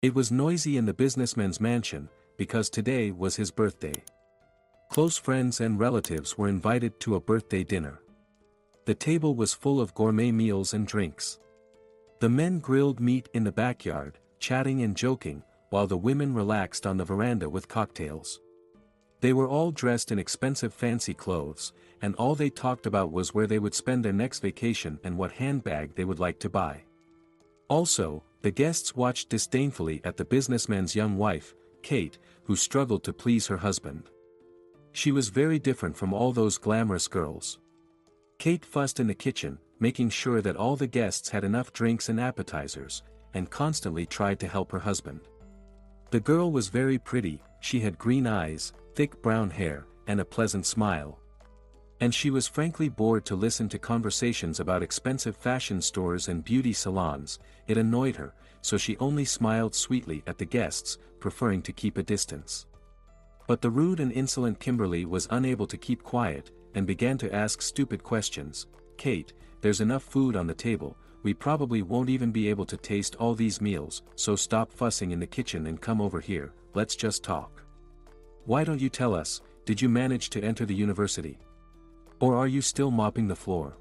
It was noisy in the businessman's mansion, because today was his birthday. Close friends and relatives were invited to a birthday dinner. The table was full of gourmet meals and drinks. The men grilled meat in the backyard, chatting and joking, while the women relaxed on the veranda with cocktails. They were all dressed in expensive fancy clothes, and all they talked about was where they would spend their next vacation and what handbag they would like to buy. Also, the guests watched disdainfully at the businessman's young wife, Kate, who struggled to please her husband. She was very different from all those glamorous girls. Kate fussed in the kitchen, making sure that all the guests had enough drinks and appetizers, and constantly tried to help her husband. The girl was very pretty, she had green eyes, thick brown hair, and a pleasant smile. And she was frankly bored to listen to conversations about expensive fashion stores and beauty salons. It annoyed her, so she only smiled sweetly at the guests, preferring to keep a distance. But the rude and insolent Kimberly was unable to keep quiet, and began to ask stupid questions. "Kate, there's enough food on the table, we probably won't even be able to taste all these meals, so stop fussing in the kitchen and come over here, let's just talk. Why don't you tell us, did you manage to enter the university? Or are you still mopping the floor?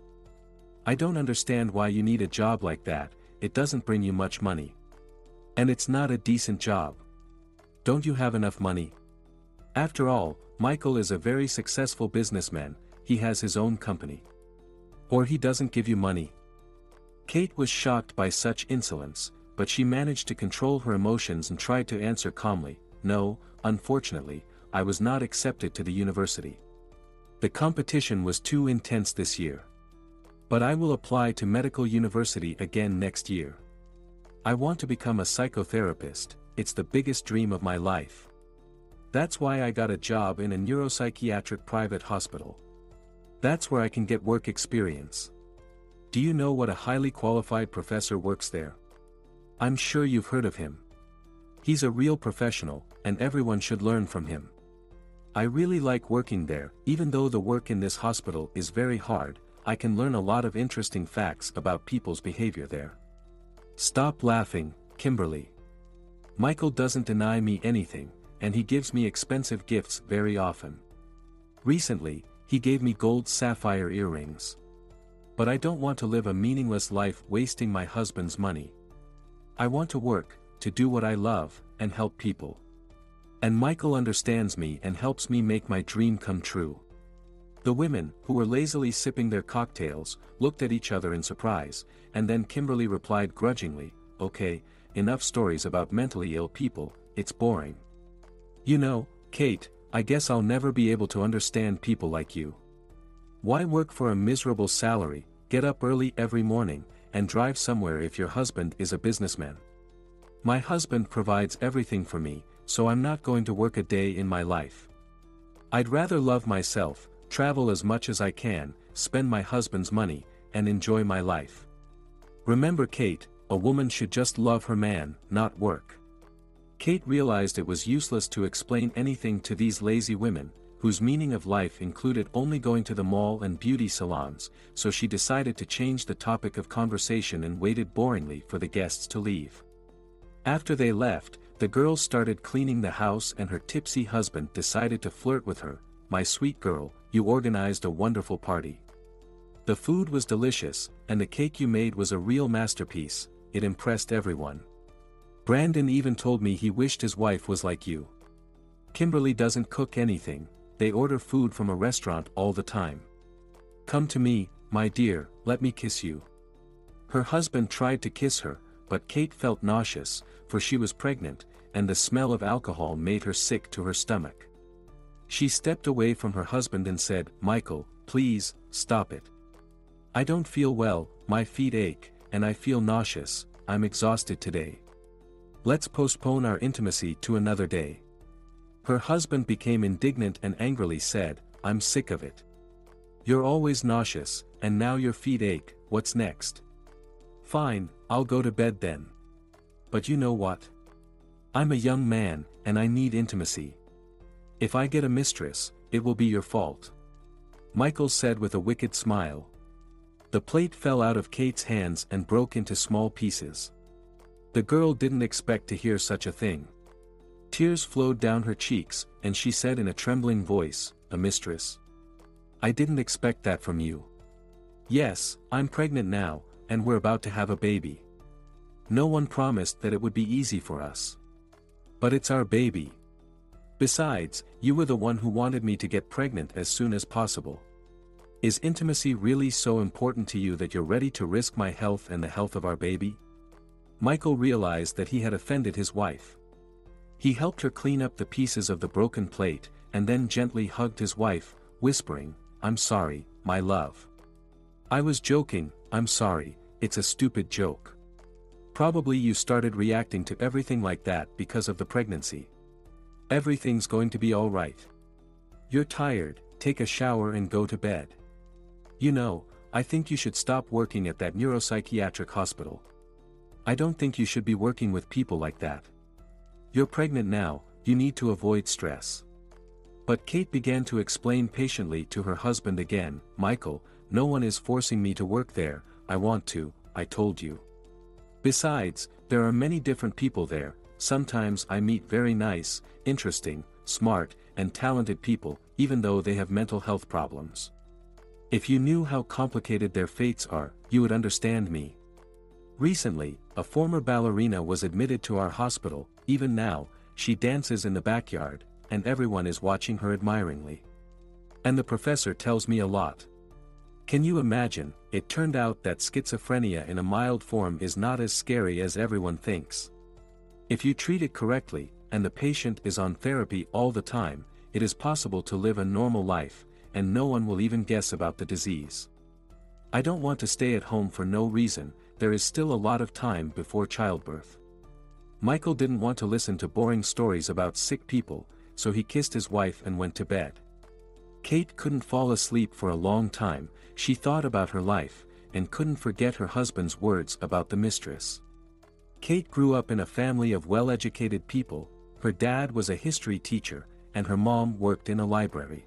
I don't understand why you need a job like that, it doesn't bring you much money. And it's not a decent job. Don't you have enough money? After all, Michael is a very successful businessman, he has his own company. Or he doesn't give you money." Kate was shocked by such insolence, but she managed to control her emotions and tried to answer calmly, "No, unfortunately, I was not accepted to the university. The competition was too intense this year. But I will apply to medical university again next year. I want to become a psychotherapist, it's the biggest dream of my life. That's why I got a job in a neuropsychiatric private hospital. That's where I can get work experience. Do you know what a highly qualified professor works there? I'm sure you've heard of him. He's a real professional, and everyone should learn from him. I really like working there, even though the work in this hospital is very hard, I can learn a lot of interesting facts about people's behavior there." "Stop laughing, Kimberly. Michael doesn't deny me anything, and he gives me expensive gifts very often. Recently, he gave me gold sapphire earrings. But I don't want to live a meaningless life wasting my husband's money. I want to work, to do what I love, and help people. And Michael understands me and helps me make my dream come true." The women, who were lazily sipping their cocktails, looked at each other in surprise, and then Kimberly replied grudgingly, "Okay, enough stories about mentally ill people, it's boring. You know, Kate, I guess I'll never be able to understand people like you. Why work for a miserable salary, get up early every morning, and drive somewhere if your husband is a businessman? My husband provides everything for me, so I'm not going to work a day in my life. I'd rather love myself, travel as much as I can, spend my husband's money, and enjoy my life. Remember, Kate, a woman should just love her man, not work." Kate realized it was useless to explain anything to these lazy women, whose meaning of life included only going to the mall and beauty salons, so she decided to change the topic of conversation and waited boringly for the guests to leave. After they left, the girl started cleaning the house and her tipsy husband decided to flirt with her. "My sweet girl, you organized a wonderful party. The food was delicious, and the cake you made was a real masterpiece, it impressed everyone. Brandon even told me he wished his wife was like you. Kimberly doesn't cook anything, they order food from a restaurant all the time. Come to me, my dear, let me kiss you." Her husband tried to kiss her, but Kate felt nauseous, for she was pregnant, and the smell of alcohol made her sick to her stomach. She stepped away from her husband and said, "Michael, please, stop it. I don't feel well, my feet ache, and I feel nauseous, I'm exhausted today. Let's postpone our intimacy to another day." Her husband became indignant and angrily said, "I'm sick of it. You're always nauseous, and now your feet ache, what's next? Fine, I'll go to bed then. But you know what? I'm a young man, and I need intimacy. If I get a mistress, it will be your fault." Michael said with a wicked smile. The plate fell out of Kate's hands and broke into small pieces. The girl didn't expect to hear such a thing. Tears flowed down her cheeks, and she said in a trembling voice, "A mistress? I didn't expect that from you. Yes, I'm pregnant now, and we're about to have a baby. No one promised that it would be easy for us. But it's our baby. Besides, you were the one who wanted me to get pregnant as soon as possible. Is intimacy really so important to you that you're ready to risk my health and the health of our baby?" Michael realized that he had offended his wife. He helped her clean up the pieces of the broken plate, and then gently hugged his wife, whispering, "I'm sorry, my love. I was joking, I'm sorry, it's a stupid joke. Probably you started reacting to everything like that because of the pregnancy. Everything's going to be all right. You're tired, take a shower and go to bed. You know, I think you should stop working at that neuropsychiatric hospital. I don't think you should be working with people like that. You're pregnant now, you need to avoid stress." But Kate began to explain patiently to her husband again, "Michael, no one is forcing me to work there, I want to, I told you. Besides, there are many different people there, sometimes I meet very nice, interesting, smart, and talented people, even though they have mental health problems. If you knew how complicated their fates are, you would understand me. Recently, a former ballerina was admitted to our hospital, even now, she dances in the backyard, and everyone is watching her admiringly. And the professor tells me a lot. Can you imagine, it turned out that schizophrenia in a mild form is not as scary as everyone thinks. If you treat it correctly, and the patient is on therapy all the time, it is possible to live a normal life, and no one will even guess about the disease. I don't want to stay at home for no reason, there is still a lot of time before childbirth." Michael didn't want to listen to boring stories about sick people, so he kissed his wife and went to bed. Kate couldn't fall asleep for a long time, she thought about her life, and couldn't forget her husband's words about the mistress. Kate grew up in a family of well-educated people, her dad was a history teacher, and her mom worked in a library.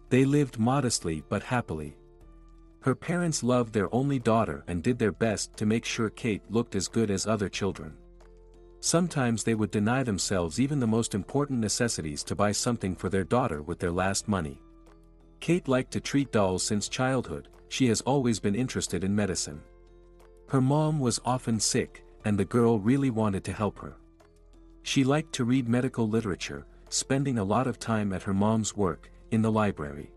They lived modestly but happily. Her parents loved their only daughter and did their best to make sure Kate looked as good as other children. Sometimes they would deny themselves even the most important necessities to buy something for their daughter with their last money. Kate liked to treat dolls since childhood, she has always been interested in medicine. Her mom was often sick, and the girl really wanted to help her. She liked to read medical literature, spending a lot of time at her mom's work, in the library.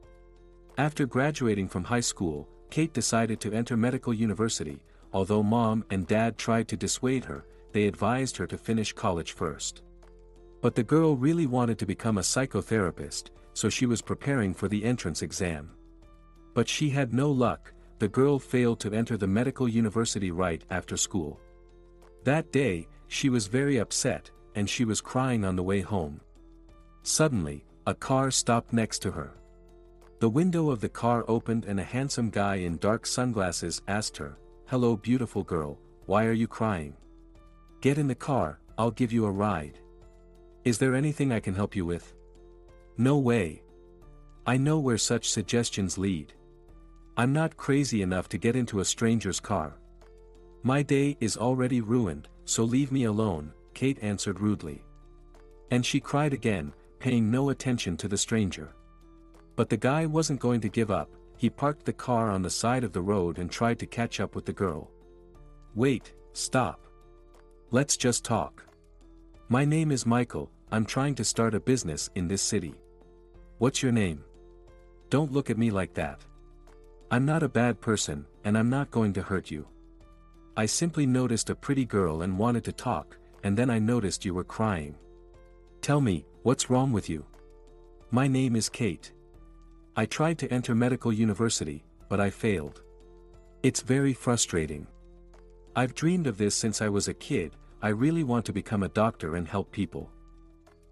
After graduating from high school, Kate decided to enter medical university, although mom and dad tried to dissuade her, they advised her to finish college first. But the girl really wanted to become a psychotherapist, so she was preparing for the entrance exam. But she had no luck, the girl failed to enter the medical university right after school. That day, she was very upset, and she was crying on the way home. Suddenly, a car stopped next to her. The window of the car opened and a handsome guy in dark sunglasses asked her, "Hello beautiful girl, why are you crying? Get in the car, I'll give you a ride. Is there anything I can help you with?" "No way. I know where such suggestions lead. I'm not crazy enough to get into a stranger's car. My day is already ruined, so leave me alone," Kate answered rudely. And she cried again, paying no attention to the stranger. But the guy wasn't going to give up, he parked the car on the side of the road and tried to catch up with the girl. "Wait, stop. Let's just talk. My name is Michael, I'm trying to start a business in this city. What's your name? Don't look at me like that. I'm not a bad person, and I'm not going to hurt you. I simply noticed a pretty girl and wanted to talk, and then I noticed you were crying. Tell me, what's wrong with you?" "My name is Kate. I tried to enter medical university, but I failed. It's very frustrating. I've dreamed of this since I was a kid, I really want to become a doctor and help people.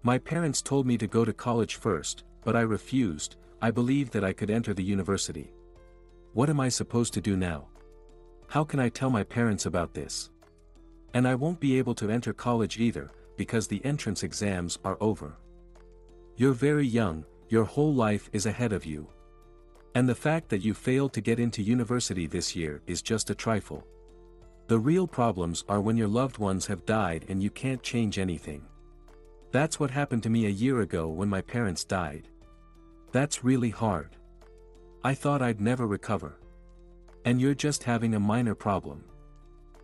My parents told me to go to college first, but I refused, I believed that I could enter the university. What am I supposed to do now? How can I tell my parents about this? And I won't be able to enter college either, because the entrance exams are over. You're very young, your whole life is ahead of you. And the fact that you failed to get into university this year is just a trifle. The real problems are when your loved ones have died and you can't change anything. That's what happened to me a year ago when my parents died. That's really hard. I thought I'd never recover. And you're just having a minor problem.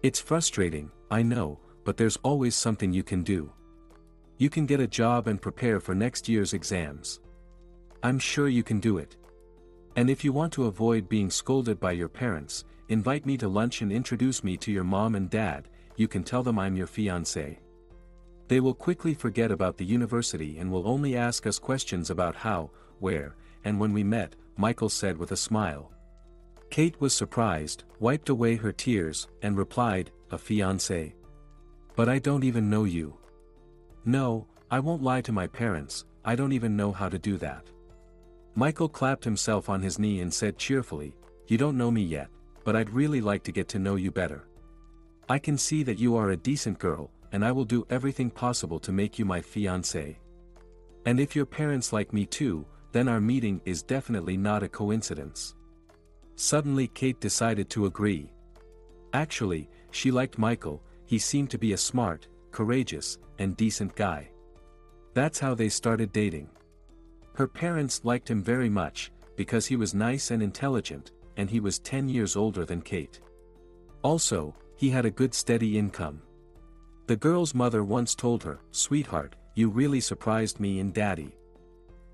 It's frustrating, I know, but there's always something you can do. You can get a job and prepare for next year's exams. I'm sure you can do it. And if you want to avoid being scolded by your parents, invite me to lunch and introduce me to your mom and dad. You can tell them I'm your fiancé. They will quickly forget about the university and will only ask us questions about how, where, and when we met, Michael said with a smile. Kate was surprised, wiped away her tears, and replied, a fiancé. But I don't even know you. No, I won't lie to my parents, I don't even know how to do that. Michael clapped himself on his knee and said cheerfully, you don't know me yet, but I'd really like to get to know you better. I can see that you are a decent girl, and I will do everything possible to make you my fiancé. And if your parents like me too, then our meeting is definitely not a coincidence. Suddenly Kate decided to agree. Actually, she liked Michael, he seemed to be a smart, courageous, and decent guy. That's how they started dating. Her parents liked him very much, because he was nice and intelligent, and he was 10 years older than Kate. Also, he had a good steady income. The girl's mother once told her, sweetheart, you really surprised me and daddy.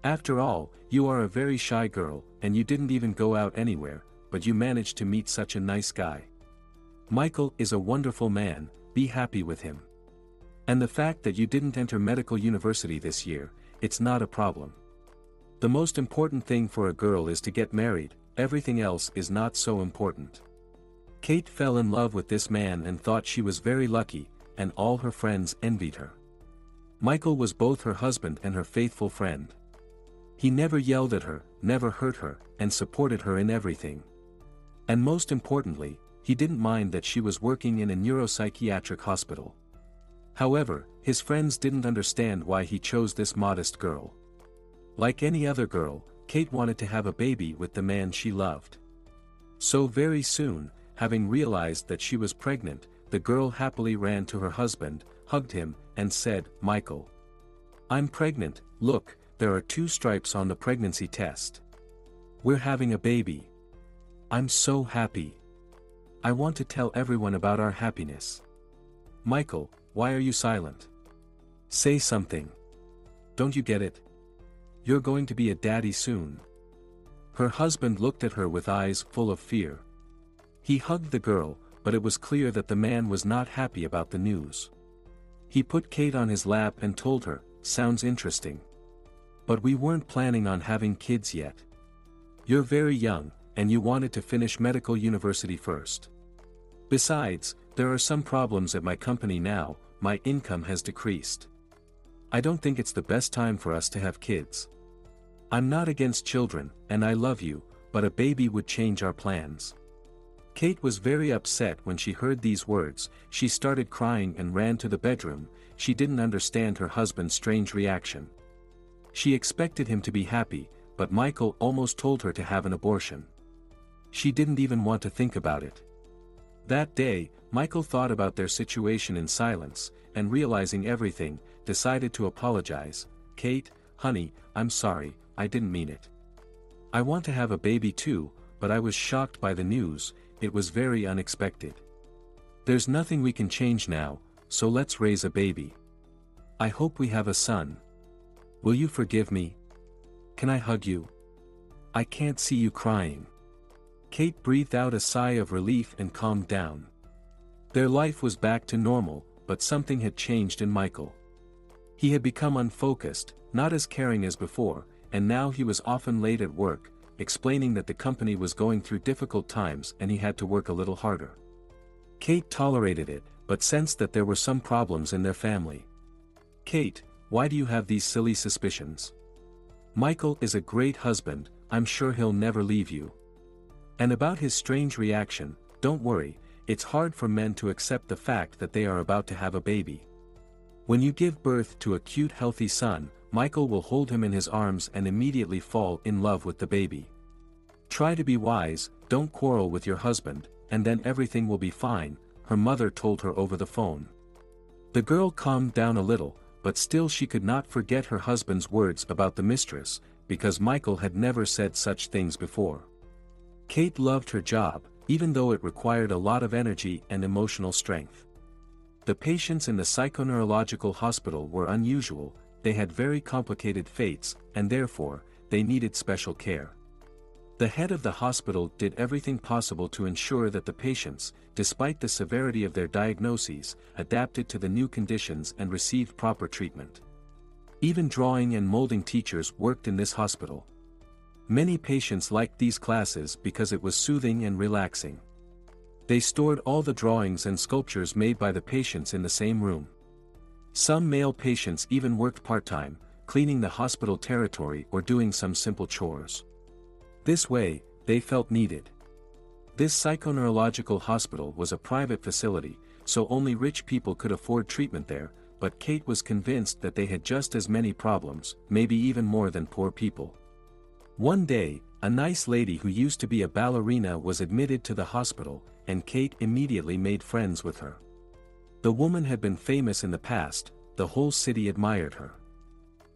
After all, you are a very shy girl, and you didn't even go out anywhere, but you managed to meet such a nice guy. Michael is a wonderful man, be happy with him. And the fact that you didn't enter medical university this year, it's not a problem. The most important thing for a girl is to get married, everything else is not so important. Kate fell in love with this man and thought she was very lucky, and all her friends envied her. Michael was both her husband and her faithful friend. He never yelled at her, never hurt her, and supported her in everything. And most importantly, he didn't mind that she was working in a neuropsychiatric hospital. However, his friends didn't understand why he chose this modest girl. Like any other girl, Kate wanted to have a baby with the man she loved. So very soon, having realized that she was pregnant, the girl happily ran to her husband, hugged him, and said, Michael, I'm pregnant, look, there are 2 stripes on the pregnancy test. We're having a baby. I'm so happy. I want to tell everyone about our happiness. Michael, why are you silent? Say something. Don't you get it? You're going to be a daddy soon. Her husband looked at her with eyes full of fear. He hugged the girl, but it was clear that the man was not happy about the news. He put Kate on his lap and told her, sounds interesting. But we weren't planning on having kids yet. You're very young, and you wanted to finish medical university first. Besides, there are some problems at my company now, my income has decreased. I don't think it's the best time for us to have kids. I'm not against children, and I love you, but a baby would change our plans. Kate was very upset when she heard these words, she started crying and ran to the bedroom, she didn't understand her husband's strange reaction. She expected him to be happy, but Michael almost told her to have an abortion. She didn't even want to think about it. That day, Michael thought about their situation in silence, and realizing everything, decided to apologize. Kate, honey, I'm sorry, I didn't mean it. I want to have a baby too, but I was shocked by the news, it was very unexpected. There's nothing we can change now, so let's raise a baby. I hope we have a son. Will you forgive me? Can I hug you? I can't see you crying. Kate breathed out a sigh of relief and calmed down. Their life was back to normal, but something had changed in Michael. He had become unfocused, not as caring as before, and now he was often late at work, explaining that the company was going through difficult times and he had to work a little harder. Kate tolerated it, but sensed that there were some problems in their family. Kate, why do you have these silly suspicions? Michael is a great husband, I'm sure he'll never leave you. And about his strange reaction, don't worry, it's hard for men to accept the fact that they are about to have a baby. When you give birth to a cute healthy son, Michael will hold him in his arms and immediately fall in love with the baby. Try to be wise, don't quarrel with your husband, and then everything will be fine, her mother told her over the phone. The girl calmed down a little, but still she could not forget her husband's words about the mistress, because Michael had never said such things before. Kate loved her job, even though it required a lot of energy and emotional strength. The patients in the psychoneurological hospital were unusual, they had very complicated fates, and therefore, they needed special care. The head of the hospital did everything possible to ensure that the patients, despite the severity of their diagnoses, adapted to the new conditions and received proper treatment. Even drawing and molding teachers worked in this hospital. Many patients liked these classes because it was soothing and relaxing. They stored all the drawings and sculptures made by the patients in the same room. Some male patients even worked part-time, cleaning the hospital territory or doing some simple chores. This way, they felt needed. This psychoneurological hospital was a private facility, so only rich people could afford treatment there, but Kate was convinced that they had just as many problems, maybe even more than poor people. One day, a nice lady who used to be a ballerina was admitted to the hospital, and Kate immediately made friends with her. The woman had been famous in the past, the whole city admired her.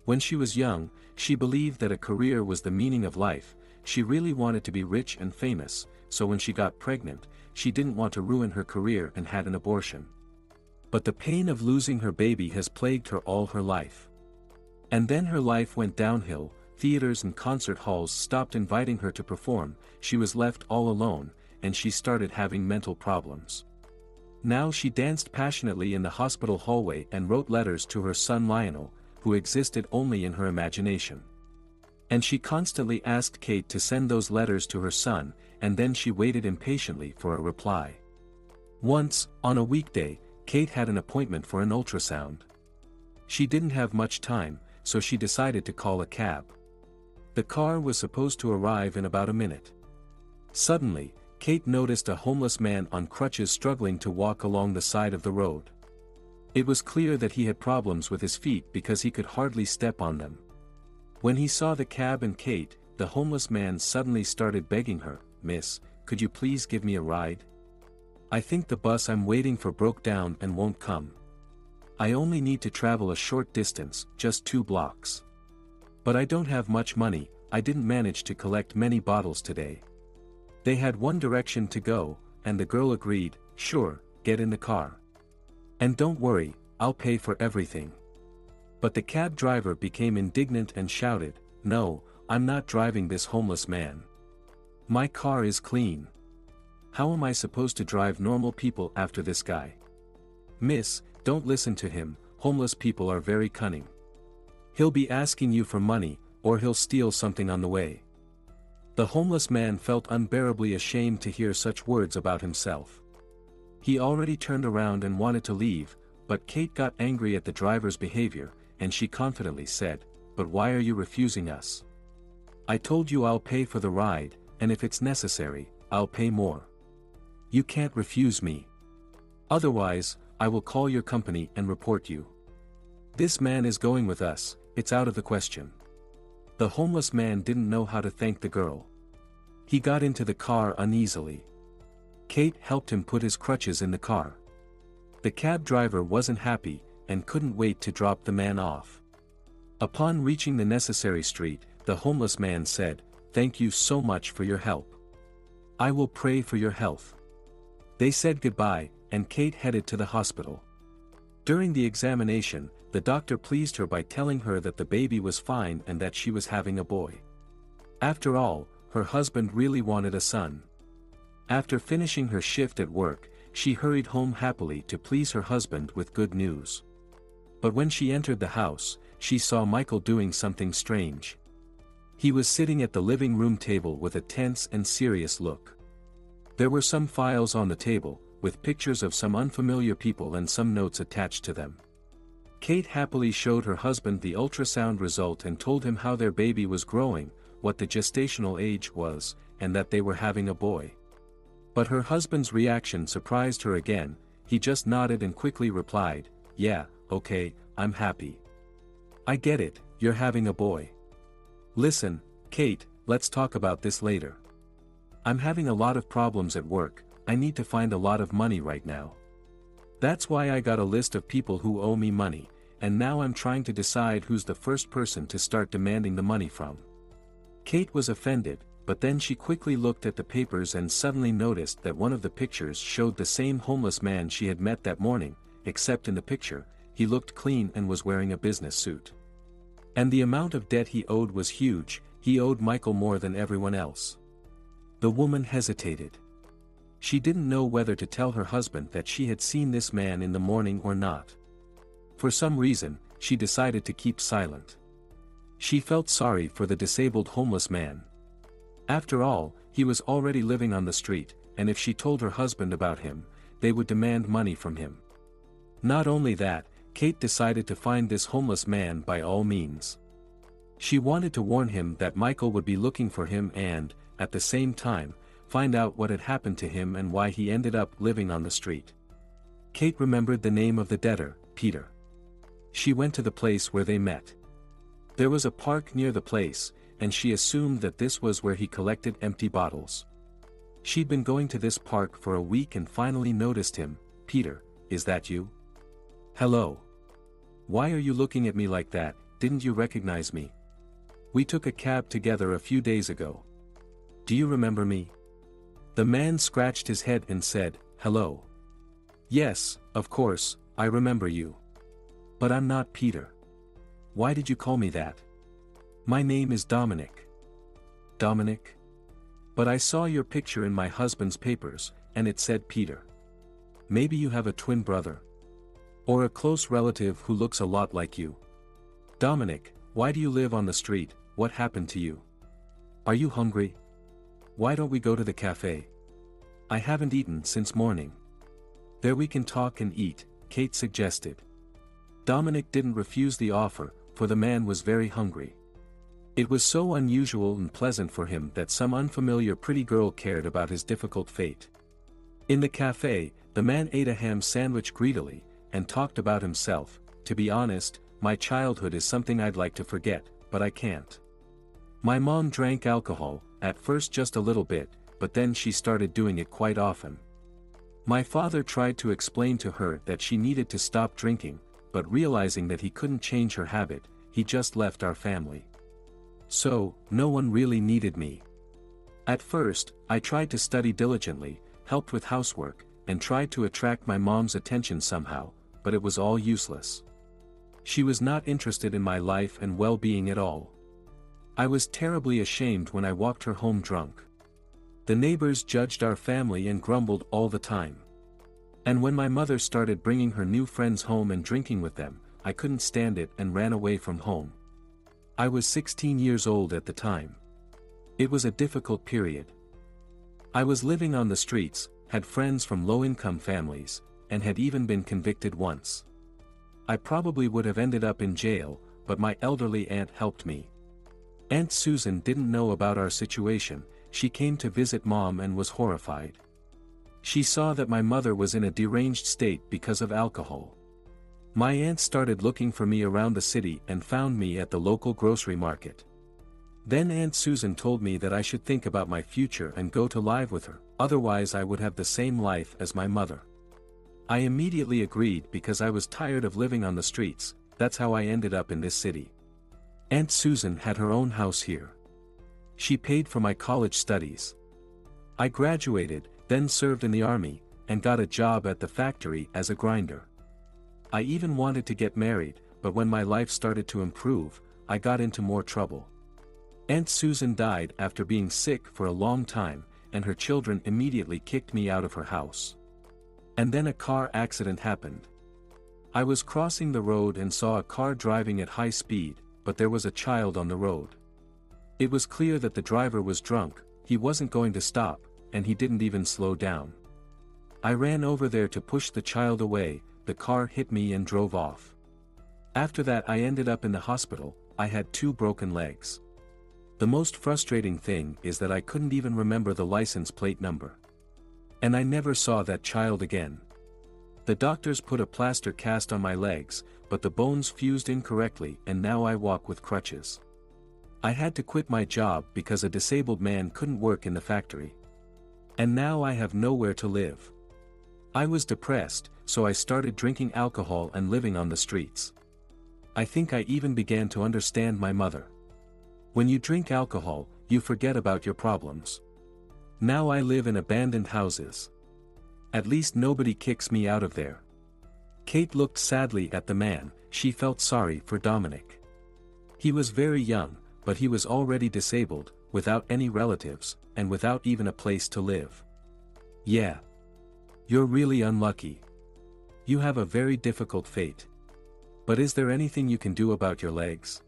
When she was young, she believed that a career was the meaning of life. She really wanted to be rich and famous, so when she got pregnant, she didn't want to ruin her career and had an abortion. But the pain of losing her baby has plagued her all her life. And then her life went downhill, theaters and concert halls stopped inviting her to perform, she was left all alone, and she started having mental problems. Now she danced passionately in the hospital hallway and wrote letters to her son Lionel, who existed only in her imagination. And she constantly asked Kate to send those letters to her son, and then she waited impatiently for a reply. Once, on a weekday, Kate had an appointment for an ultrasound. She didn't have much time, so she decided to call a cab. The car was supposed to arrive in about a minute. Suddenly, Kate noticed a homeless man on crutches struggling to walk along the side of the road. It was clear that he had problems with his feet because he could hardly step on them. When he saw the cab and Kate, the homeless man suddenly started begging her, "Miss, could you please give me a ride? I think the bus I'm waiting for broke down and won't come. I only need to travel a short distance, just 2 blocks. But I don't have much money, I didn't manage to collect many bottles today." They had one direction to go, and the girl agreed, "Sure, get in the car. And don't worry, I'll pay for everything." But the cab driver became indignant and shouted, "No, I'm not driving this homeless man. My car is clean. How am I supposed to drive normal people after this guy? Miss, don't listen to him, homeless people are very cunning. He'll be asking you for money, or he'll steal something on the way." The homeless man felt unbearably ashamed to hear such words about himself. He already turned around and wanted to leave, but Kate got angry at the driver's behavior, and she confidently said, "But why are you refusing us? I told you I'll pay for the ride, and if it's necessary, I'll pay more. You can't refuse me. Otherwise, I will call your company and report you. This man is going with us, it's out of the question." The homeless man didn't know how to thank the girl. He got into the car uneasily. Kate helped him put his crutches in the car. The cab driver wasn't happy, and couldn't wait to drop the man off. Upon reaching the necessary street, the homeless man said, "Thank you so much for your help. I will pray for your health." They said goodbye, and Kate headed to the hospital. During the examination, the doctor pleased her by telling her that the baby was fine and that she was having a boy. After all, her husband really wanted a son. After finishing her shift at work, she hurried home happily to please her husband with good news. But when she entered the house, she saw Michael doing something strange. He was sitting at the living room table with a tense and serious look. There were some files on the table, with pictures of some unfamiliar people and some notes attached to them. Kate happily showed her husband the ultrasound result and told him how their baby was growing, what the gestational age was, and that they were having a boy. But her husband's reaction surprised her again. He just nodded and quickly replied, "Yeah, okay, I'm happy. I get it, you're having a boy. Listen, Kate, let's talk about this later. I'm having a lot of problems at work, I need to find a lot of money right now. That's why I got a list of people who owe me money, and now I'm trying to decide who's the first person to start demanding the money from." Kate was offended, but then she quickly looked at the papers and suddenly noticed that one of the pictures showed the same homeless man she had met that morning, except in the picture, he looked clean and was wearing a business suit. And the amount of debt he owed was huge. He owed Michael more than everyone else. The woman hesitated. She didn't know whether to tell her husband that she had seen this man in the morning or not. For some reason, she decided to keep silent. She felt sorry for the disabled homeless man. After all, he was already living on the street, and if she told her husband about him, they would demand money from him. Not only that, Kate decided to find this homeless man by all means. She wanted to warn him that Michael would be looking for him and, at the same time, find out what had happened to him and why he ended up living on the street. Kate remembered the name of the debtor, Peter. She went to the place where they met. There was a park near the place, and she assumed that this was where he collected empty bottles. She'd been going to this park for a week and finally noticed him. "Peter, is that you?" "Hello. Why are you looking at me like that? Didn't you recognize me? We took a cab together a few days ago. Do you remember me?" The man scratched his head and said, "Hello. Yes, of course, I remember you. But I'm not Peter. Why did you call me that? My name is Dominic." "Dominic? But I saw your picture in my husband's papers, and it said Peter. Maybe you have a twin brother? Or a close relative who looks a lot like you. Dominic, why do you live on the street? What happened to you? Are you hungry? Why don't we go to the cafe? I haven't eaten since morning. There we can talk and eat," Kate suggested. Dominic didn't refuse the offer, for the man was very hungry. It was so unusual and pleasant for him that some unfamiliar pretty girl cared about his difficult fate. In the cafe, the man ate a ham sandwich greedily, and talked about himself. "To be honest, my childhood is something I'd like to forget, but I can't. My mom drank alcohol, at first just a little bit, but then she started doing it quite often. My father tried to explain to her that she needed to stop drinking, but realizing that he couldn't change her habit, he just left our family. So, no one really needed me. At first, I tried to study diligently, helped with housework, and tried to attract my mom's attention somehow, but it was all useless. She was not interested in my life and well-being at all. I was terribly ashamed when I walked her home drunk. The neighbors judged our family and grumbled all the time. And when my mother started bringing her new friends home and drinking with them, I couldn't stand it and ran away from home. I was 16 years old at the time. It was a difficult period. I was living on the streets, had friends from low-income families, and had even been convicted once. I probably would have ended up in jail, but my elderly aunt helped me. Aunt Susan didn't know about our situation. She came to visit Mom and was horrified. She saw that my mother was in a deranged state because of alcohol. My aunt started looking for me around the city and found me at the local grocery market. Then Aunt Susan told me that I should think about my future and go to live with her, otherwise I would have the same life as my mother. I immediately agreed because I was tired of living on the streets. That's how I ended up in this city. Aunt Susan had her own house here. She paid for my college studies. I graduated, then served in the army, and got a job at the factory as a grinder. I even wanted to get married, but when my life started to improve, I got into more trouble. Aunt Susan died after being sick for a long time, and her children immediately kicked me out of her house. And then a car accident happened. I was crossing the road and saw a car driving at high speed, but there was a child on the road. It was clear that the driver was drunk, he wasn't going to stop, and he didn't even slow down. I ran over there to push the child away, the car hit me and drove off. After that I ended up in the hospital. I had 2 broken legs. The most frustrating thing is that I couldn't even remember the license plate number. And I never saw that child again. The doctors put a plaster cast on my legs, but the bones fused incorrectly and now I walk with crutches. I had to quit my job because a disabled man couldn't work in the factory. And now I have nowhere to live. I was depressed, so I started drinking alcohol and living on the streets. I think I even began to understand my mother. When you drink alcohol, you forget about your problems. Now I live in abandoned houses. At least nobody kicks me out of there." Kate looked sadly at the man. She felt sorry for Dominic. He was very young, but he was already disabled, without any relatives, and without even a place to live. "Yeah. You're really unlucky. You have a very difficult fate. But is there anything you can do about your legs?"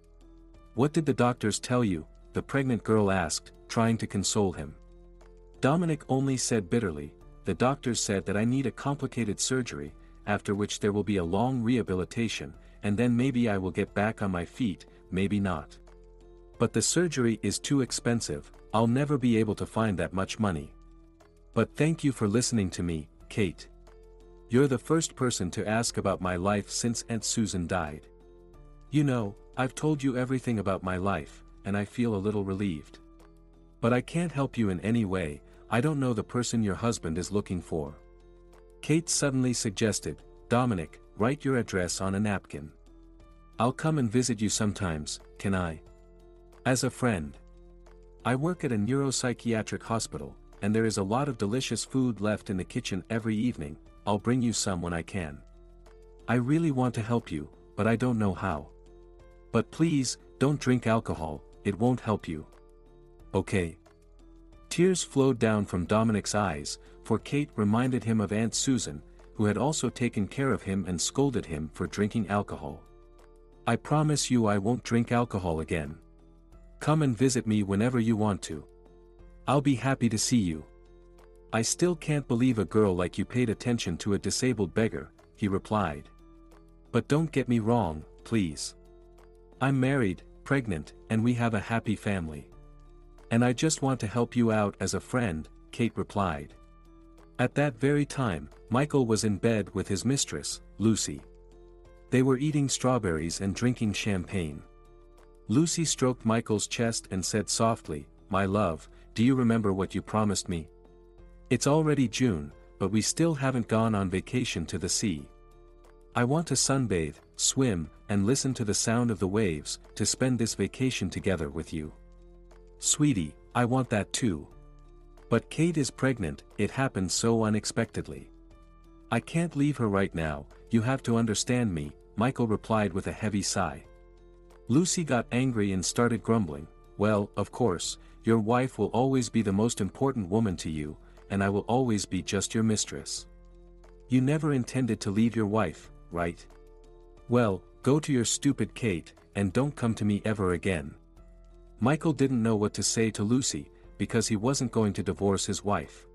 "What did the doctors tell you?" the pregnant girl asked, trying to console him. Dominic only said bitterly, "The doctors said that I need a complicated surgery, after which there will be a long rehabilitation, and then maybe I will get back on my feet, maybe not. But the surgery is too expensive, I'll never be able to find that much money. But thank you for listening to me, Kate. You're the first person to ask about my life since Aunt Susan died. You know, I've told you everything about my life, and I feel a little relieved. But I can't help you in any way, I don't know the person your husband is looking for." Kate suddenly suggested, "Dominic, write your address on a napkin. I'll come and visit you sometimes, can I? As a friend. I work at a neuropsychiatric hospital, and there is a lot of delicious food left in the kitchen every evening, I'll bring you some when I can. I really want to help you, but I don't know how. But please, don't drink alcohol, it won't help you. Okay?" Tears flowed down from Dominic's eyes, for Kate reminded him of Aunt Susan, who had also taken care of him and scolded him for drinking alcohol. "I promise you I won't drink alcohol again. Come and visit me whenever you want to. I'll be happy to see you." "I still can't believe a girl like you paid attention to a disabled beggar," he replied. "But don't get me wrong, please. I'm married, pregnant, and we have a happy family. And I just want to help you out as a friend," Kate replied. At that very time, Michael was in bed with his mistress, Lucy. They were eating strawberries and drinking champagne. Lucy stroked Michael's chest and said softly, "My love, do you remember what you promised me? It's already June, but we still haven't gone on vacation to the sea. I want to sunbathe, swim, and listen to the sound of the waves, to spend this vacation together with you." "Sweetie, I want that too. But Kate is pregnant, it happened so unexpectedly. I can't leave her right now, you have to understand me," Michael replied with a heavy sigh. Lucy got angry and started grumbling, "Well, of course, your wife will always be the most important woman to you, and I will always be just your mistress. You never intended to leave your wife, right? Well, go to your stupid Kate, and don't come to me ever again." Michael didn't know what to say to Lucy, because he wasn't going to divorce his wife.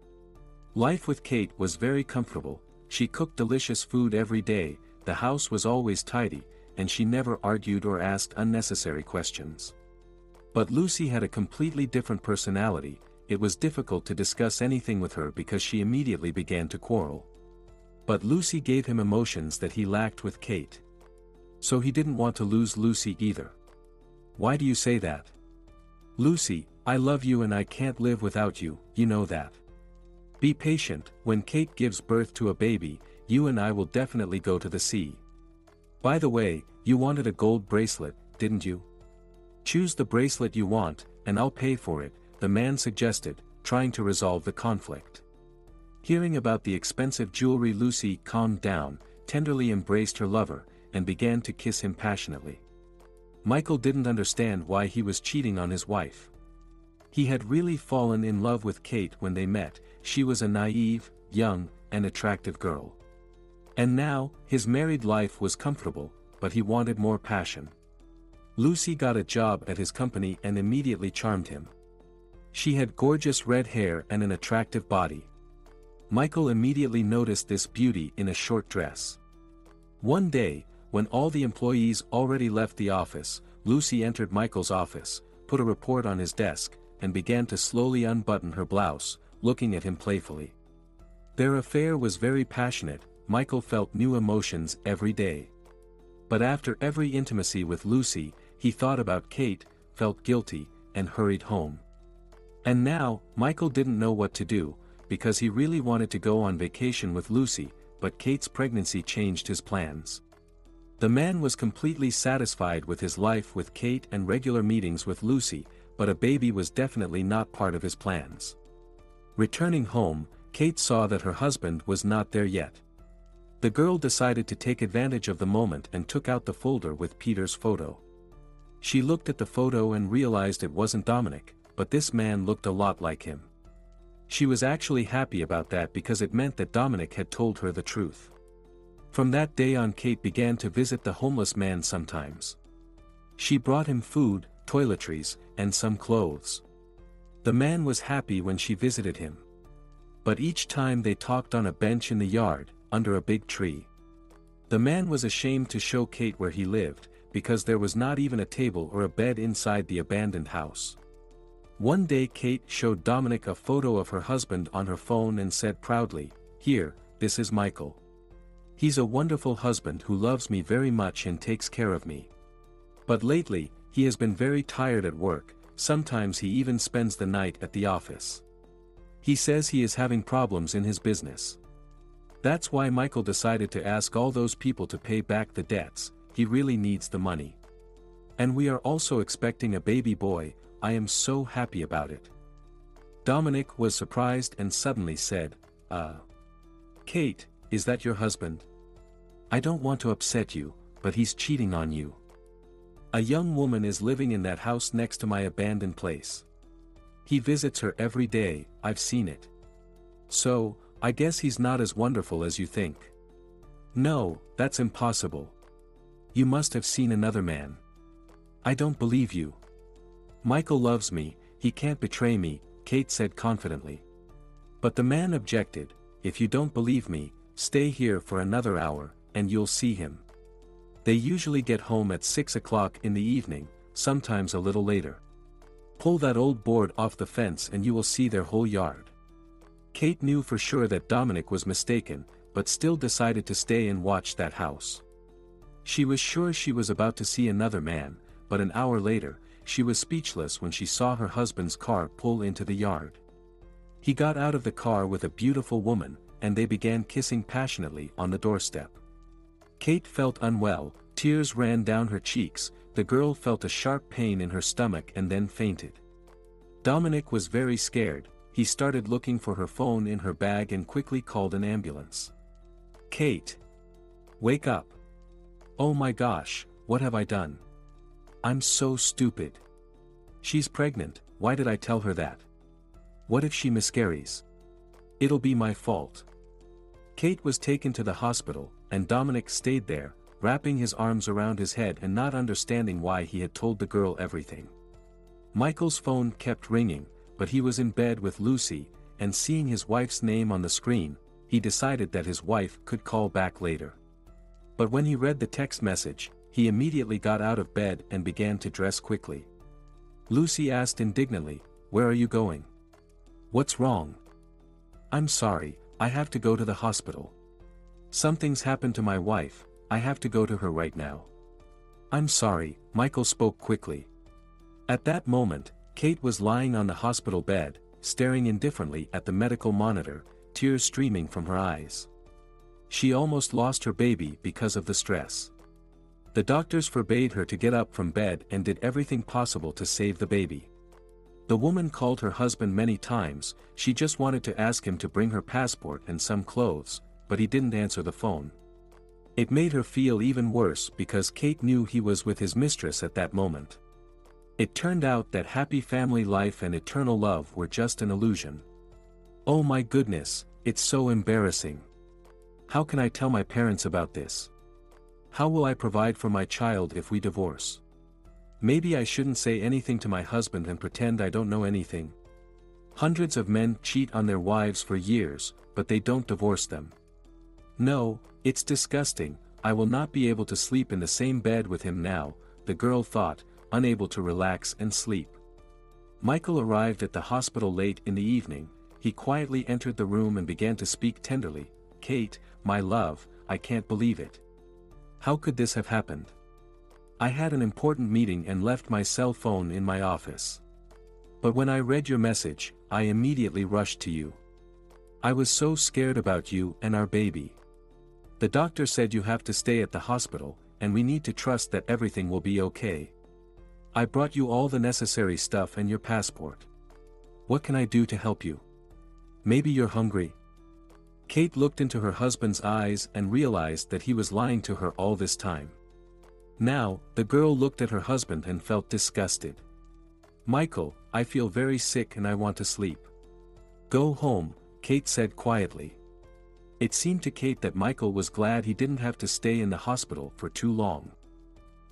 Life with Kate was very comfortable, she cooked delicious food every day, the house was always tidy, and she never argued or asked unnecessary questions. But Lucy had a completely different personality, it was difficult to discuss anything with her because she immediately began to quarrel. But Lucy gave him emotions that he lacked with Kate. So he didn't want to lose Lucy either. "Why do you say that?" "Lucy, I love you and I can't live without you, you know that. Be patient, when Kate gives birth to a baby, you and I will definitely go to the sea. By the way, you wanted a gold bracelet, didn't you? Choose the bracelet you want, and I'll pay for it," the man suggested, trying to resolve the conflict. Hearing about the expensive jewelry, Lucy calmed down, tenderly embraced her lover, and began to kiss him passionately. Michael didn't understand why he was cheating on his wife. He had really fallen in love with Kate when they met, she was a naive, young, and attractive girl. And now, his married life was comfortable, but he wanted more passion. Lucy got a job at his company and immediately charmed him. She had gorgeous red hair and an attractive body. Michael immediately noticed this beauty in a short dress. One day, when all the employees already left the office, Lucy entered Michael's office, put a report on his desk, and began to slowly unbutton her blouse, looking at him playfully. Their affair was very passionate, Michael felt new emotions every day. But after every intimacy with Lucy, he thought about Kate, felt guilty, and hurried home. And now, Michael didn't know what to do, because he really wanted to go on vacation with Lucy, but Kate's pregnancy changed his plans. The man was completely satisfied with his life with Kate and regular meetings with Lucy, but a baby was definitely not part of his plans. Returning home, Kate saw that her husband was not there yet. The girl decided to take advantage of the moment and took out the folder with Peter's photo. She looked at the photo and realized it wasn't Dominic, but this man looked a lot like him. She was actually happy about that because it meant that Dominic had told her the truth. From that day on, Kate began to visit the homeless man sometimes. She brought him food, toiletries, and some clothes. The man was happy when she visited him. But each time they talked on a bench in the yard, under a big tree. The man was ashamed to show Kate where he lived, because there was not even a table or a bed inside the abandoned house. One day Kate showed Dominic a photo of her husband on her phone and said proudly, "Here, this is Michael. He's a wonderful husband who loves me very much and takes care of me. But lately, he has been very tired at work, sometimes he even spends the night at the office. He says he is having problems in his business. That's why Michael decided to ask all those people to pay back the debts, he really needs the money. And we are also expecting a baby boy, I am so happy about it." Dominic was surprised and suddenly said, Kate, is that your husband? I don't want to upset you, but he's cheating on you. A young woman is living in that house next to my abandoned place. He visits her every day, I've seen it. So, I guess he's not as wonderful as you think. No, that's impossible. You must have seen another man. I don't believe you. Michael loves me, he can't betray me, Kate said confidently. But the man objected, if you don't believe me, stay here for another hour, and you'll see him. They usually get home at 6 o'clock in the evening, sometimes a little later. Pull that old board off the fence and you will see their whole yard. Kate knew for sure that Dominic was mistaken, but still decided to stay and watch that house. She was sure she was about to see another man, but an hour later, she was speechless when she saw her husband's car pull into the yard. He got out of the car with a beautiful woman, and they began kissing passionately on the doorstep. Kate felt unwell, tears ran down her cheeks, the girl felt a sharp pain in her stomach and then fainted. Dominic was very scared, he started looking for her phone in her bag and quickly called an ambulance. Kate! Wake up! Oh my gosh, what have I done? I'm so stupid. She's pregnant, why did I tell her that? What if she miscarries? It'll be my fault. Kate was taken to the hospital, and Dominic stayed there, wrapping his arms around his head and not understanding why he had told the girl everything. Michael's phone kept ringing, but he was in bed with Lucy, and seeing his wife's name on the screen, he decided that his wife could call back later. But when he read the text message, he immediately got out of bed and began to dress quickly. Lucy asked indignantly, "Where are you going? What's wrong?" "I'm sorry, I have to go to the hospital. Something's happened to my wife, I have to go to her right now." "I'm sorry," Michael spoke quickly. At that moment, Kate was lying on the hospital bed, staring indifferently at the medical monitor, tears streaming from her eyes. She almost lost her baby because of the stress. The doctors forbade her to get up from bed and did everything possible to save the baby. The woman called her husband many times, she just wanted to ask him to bring her passport and some clothes, but he didn't answer the phone. It made her feel even worse because Kate knew he was with his mistress at that moment. It turned out that happy family life and eternal love were just an illusion. Oh my goodness, it's so embarrassing. How can I tell my parents about this? How will I provide for my child if we divorce? Maybe I shouldn't say anything to my husband and pretend I don't know anything. Hundreds of men cheat on their wives for years, but they don't divorce them. No, it's disgusting, I will not be able to sleep in the same bed with him now, the girl thought, unable to relax and sleep. Michael arrived at the hospital late in the evening, he quietly entered the room and began to speak tenderly, "Kate, my love, I can't believe it. How could this have happened? I had an important meeting and left my cell phone in my office. But when I read your message, I immediately rushed to you. I was so scared about you and our baby. The doctor said you have to stay at the hospital, and we need to trust that everything will be okay. I brought you all the necessary stuff and your passport. What can I do to help you? Maybe you're hungry?" Kate looked into her husband's eyes and realized that he was lying to her all this time. Now, the girl looked at her husband and felt disgusted. "Michael, I feel very sick and I want to sleep." "Go home," Kate said quietly. It seemed to Kate that Michael was glad he didn't have to stay in the hospital for too long.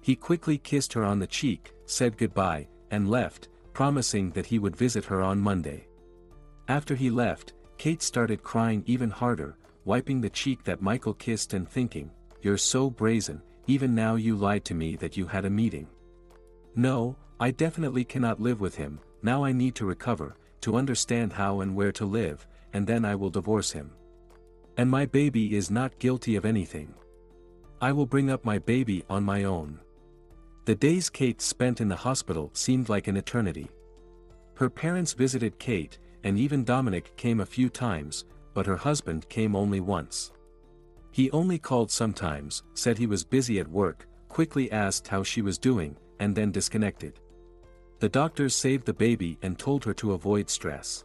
He quickly kissed her on the cheek, said goodbye, and left, promising that he would visit her on Monday. After he left, Kate started crying even harder, wiping the cheek that Michael kissed and thinking, "You're so brazen, even now you lied to me that you had a meeting. No, I definitely cannot live with him, now I need to recover, to understand how and where to live, and then I will divorce him. And my baby is not guilty of anything. I will bring up my baby on my own." The days Kate spent in the hospital seemed like an eternity. Her parents visited Kate, and even Dominic came a few times, but her husband came only once. He only called sometimes, said he was busy at work, quickly asked how she was doing, and then disconnected. The doctors saved the baby and told her to avoid stress.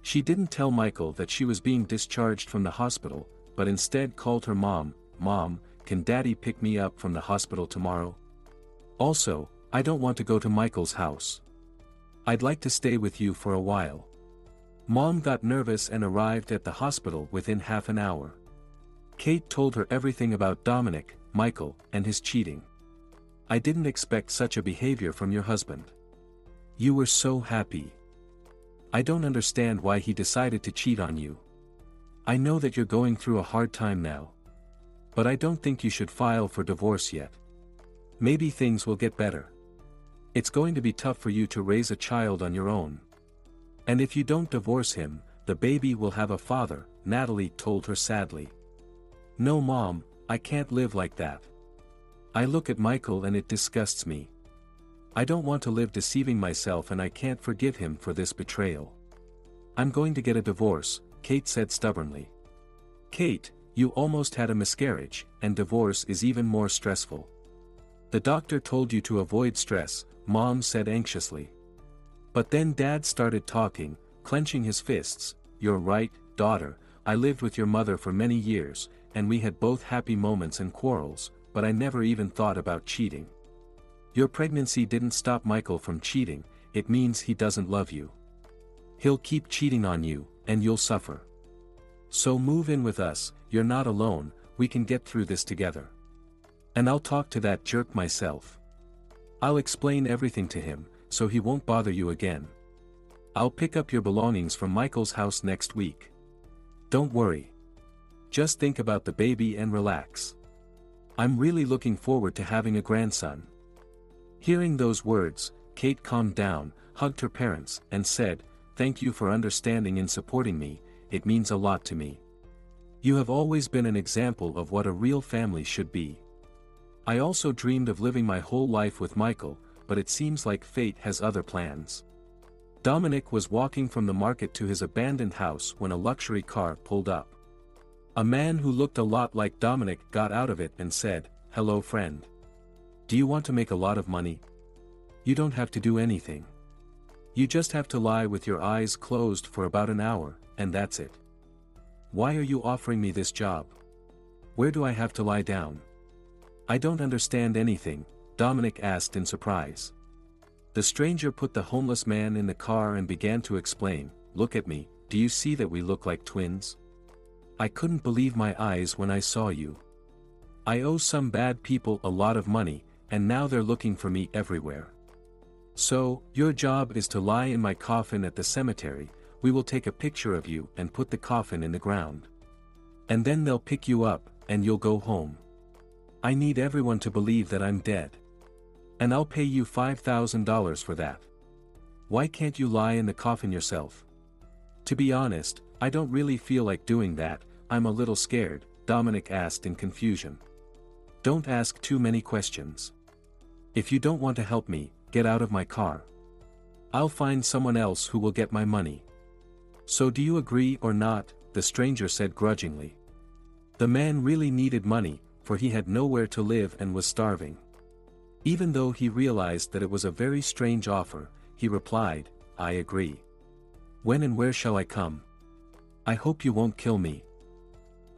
She didn't tell Michael that she was being discharged from the hospital, but instead called her mom, "Mom, can Daddy pick me up from the hospital tomorrow? Also, I don't want to go to Michael's house. I'd like to stay with you for a while." Mom got nervous and arrived at the hospital within half an hour. Kate told her everything about Dominic, Michael, and his cheating. "I didn't expect such a behavior from your husband. You were so happy. I don't understand why he decided to cheat on you. I know that you're going through a hard time now. But I don't think you should file for divorce yet. Maybe things will get better. It's going to be tough for you to raise a child on your own. And if you don't divorce him, the baby will have a father," Natalie told her sadly. "No Mom, I can't live like that. I look at Michael and it disgusts me. I don't want to live deceiving myself and I can't forgive him for this betrayal. I'm going to get a divorce," Kate said stubbornly. "Kate, you almost had a miscarriage, and divorce is even more stressful. The doctor told you to avoid stress," Mom said anxiously. But then Dad started talking, clenching his fists. "You're right, daughter, I lived with your mother for many years, and we had both happy moments and quarrels, but I never even thought about cheating. Your pregnancy didn't stop Michael from cheating, it means he doesn't love you. He'll keep cheating on you, and you'll suffer. So move in with us, you're not alone, we can get through this together. And I'll talk to that jerk myself. I'll explain everything to him, so he won't bother you again. I'll pick up your belongings from Michael's house next week. Don't worry. Just think about the baby and relax. I'm really looking forward to having a grandson." Hearing those words, Kate calmed down, hugged her parents, and said, "Thank you for understanding and supporting me, it means a lot to me. You have always been an example of what a real family should be. I also dreamed of living my whole life with Michael, but it seems like fate has other plans." Dominic was walking from the market to his abandoned house when a luxury car pulled up. A man who looked a lot like Dominic got out of it and said, "Hello friend. Do you want to make a lot of money? You don't have to do anything. You just have to lie with your eyes closed for about an hour, and that's it. Why are you offering me this job? Where do I have to lie down?" "I don't understand anything," Dominic asked in surprise. The stranger put the homeless man in the car and began to explain, "Look at me, do you see that we look like twins? I couldn't believe my eyes when I saw you. I owe some bad people a lot of money, and now they're looking for me everywhere. So, your job is to lie in my coffin at the cemetery, we will take a picture of you and put the coffin in the ground. And then they'll pick you up, and you'll go home. I need everyone to believe that I'm dead. And I'll pay you $5,000 for that. Why can't you lie in the coffin yourself?" "To be honest, I don't really feel like doing that, I'm a little scared," Dominic asked in confusion. "Don't ask too many questions. If you don't want to help me, get out of my car. I'll find someone else who will get my money." "So do you agree or not?" the stranger said grudgingly. The man really needed money, for he had nowhere to live and was starving. Even though he realized that it was a very strange offer, he replied, "I agree. When and where shall I come? I hope you won't kill me."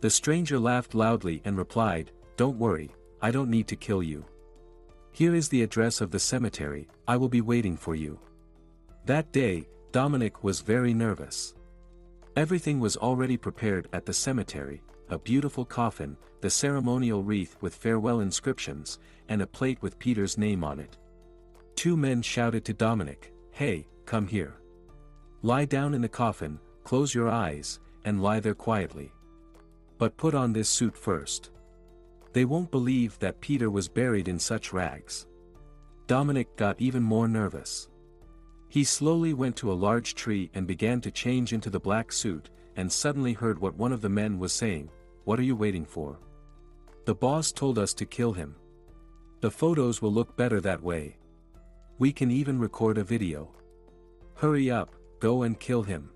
The stranger laughed loudly and replied, "Don't worry, I don't need to kill you. Here is the address of the cemetery, I will be waiting for you." That day, Dominic was very nervous. Everything was already prepared at the cemetery: a beautiful coffin, the ceremonial wreath with farewell inscriptions, and a plate with Peter's name on it. Two men shouted to Dominic, "Hey, come here. Lie down in the coffin, close your eyes, and lie there quietly. But put on this suit first." They won't believe that Peter was buried in such rags. Dominic got even more nervous. He slowly went to a large tree and began to change into the black suit, and suddenly heard what one of the men was saying, "What are you waiting for? The boss told us to kill him. The photos will look better that way. We can even record a video. Hurry up, go and kill him."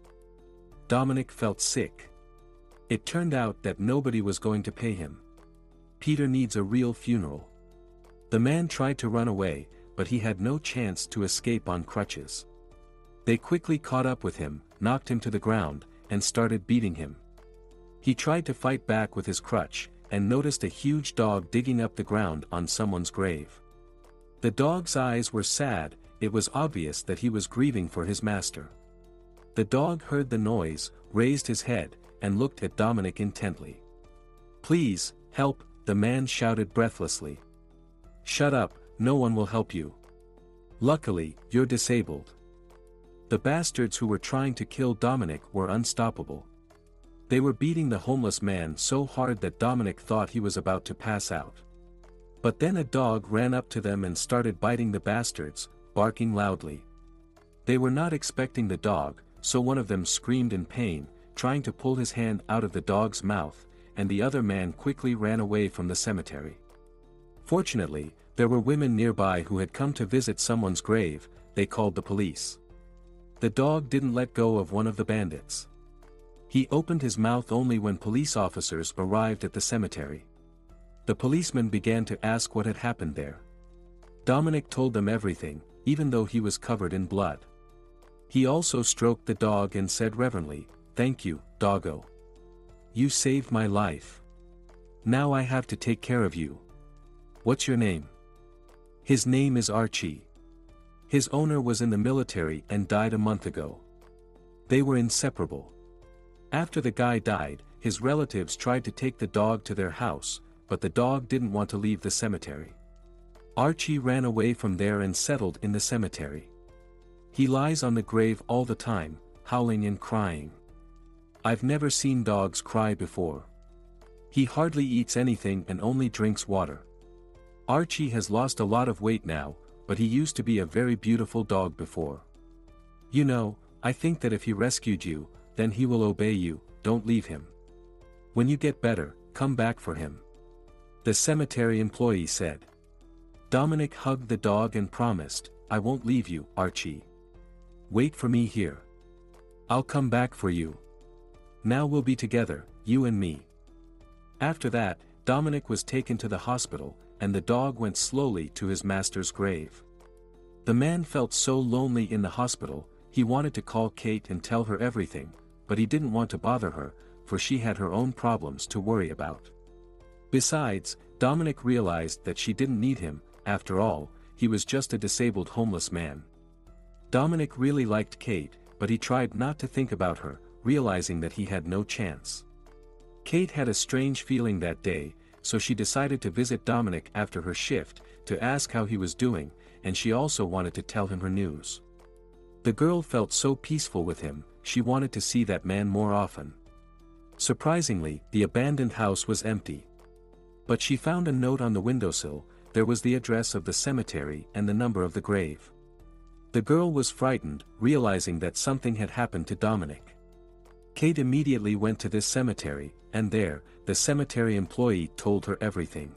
Dominic felt sick. It turned out that nobody was going to pay him. Peter needs a real funeral. The man tried to run away, but he had no chance to escape on crutches. They quickly caught up with him, knocked him to the ground, and started beating him. He tried to fight back with his crutch, and noticed a huge dog digging up the ground on someone's grave. The dog's eyes were sad, it was obvious that he was grieving for his master. The dog heard the noise, raised his head, and looked at Dominic intently. "Please, help," the man shouted breathlessly. "Shut up, no one will help you. Luckily, you're disabled." The bastards who were trying to kill Dominic were unstoppable. They were beating the homeless man so hard that Dominic thought he was about to pass out. But then a dog ran up to them and started biting the bastards, barking loudly. They were not expecting the dog, so one of them screamed in pain, trying to pull his hand out of the dog's mouth, and the other man quickly ran away from the cemetery. Fortunately, there were women nearby who had come to visit someone's grave. They called the police. The dog didn't let go of one of the bandits. He opened his mouth only when police officers arrived at the cemetery. The policemen began to ask what had happened there. Dominic told them everything, even though he was covered in blood. He also stroked the dog and said reverently, "Thank you, doggo. You saved my life. Now I have to take care of you. What's your name?" "His name is Archie. His owner was in the military and died a month ago. They were inseparable. After the guy died, his relatives tried to take the dog to their house, but the dog didn't want to leave the cemetery. Archie ran away from there and settled in the cemetery. He lies on the grave all the time, howling and crying. I've never seen dogs cry before. He hardly eats anything and only drinks water. Archie has lost a lot of weight now, but he used to be a very beautiful dog before. You know, I think that if he rescued you, then he will obey you. Don't leave him. When you get better, come back for him," the cemetery employee said. Dominic hugged the dog and promised, "I won't leave you, Archie. Wait for me here. I'll come back for you. Now we'll be together, you and me." After that, Dominic was taken to the hospital, and the dog went slowly to his master's grave. The man felt so lonely in the hospital, he wanted to call Kate and tell her everything, but he didn't want to bother her, for she had her own problems to worry about. Besides, Dominic realized that she didn't need him. After all, he was just a disabled homeless man. Dominic really liked Kate, but he tried not to think about her, realizing that he had no chance. Kate had a strange feeling that day, so she decided to visit Dominic after her shift, to ask how he was doing, and she also wanted to tell him her news. The girl felt so peaceful with him, she wanted to see that man more often. Surprisingly, the abandoned house was empty. But she found a note on the windowsill. There was the address of the cemetery and the number of the grave. The girl was frightened, realizing that something had happened to Dominic. Kate immediately went to this cemetery, and there, the cemetery employee told her everything.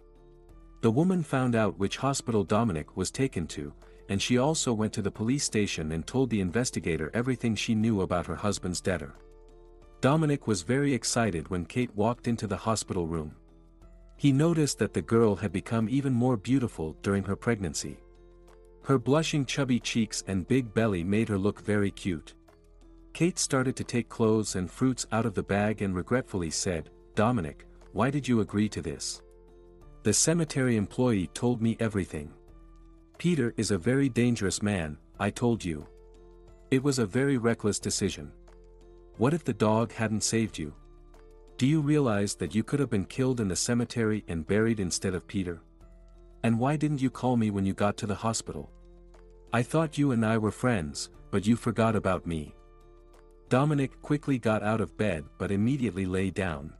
The woman found out which hospital Dominic was taken to, and she also went to the police station and told the investigator everything she knew about her husband's debtor. Dominic was very excited when Kate walked into the hospital room. He noticed that the girl had become even more beautiful during her pregnancy. Her blushing chubby cheeks and big belly made her look very cute. Kate started to take clothes and fruits out of the bag and regretfully said, "Dominic, why did you agree to this? The cemetery employee told me everything. Peter is a very dangerous man, I told you. It was a very reckless decision. What if the dog hadn't saved you? Do you realize that you could have been killed in the cemetery and buried instead of Peter? And why didn't you call me when you got to the hospital? I thought you and I were friends, but you forgot about me." Dominic quickly got out of bed but immediately lay down.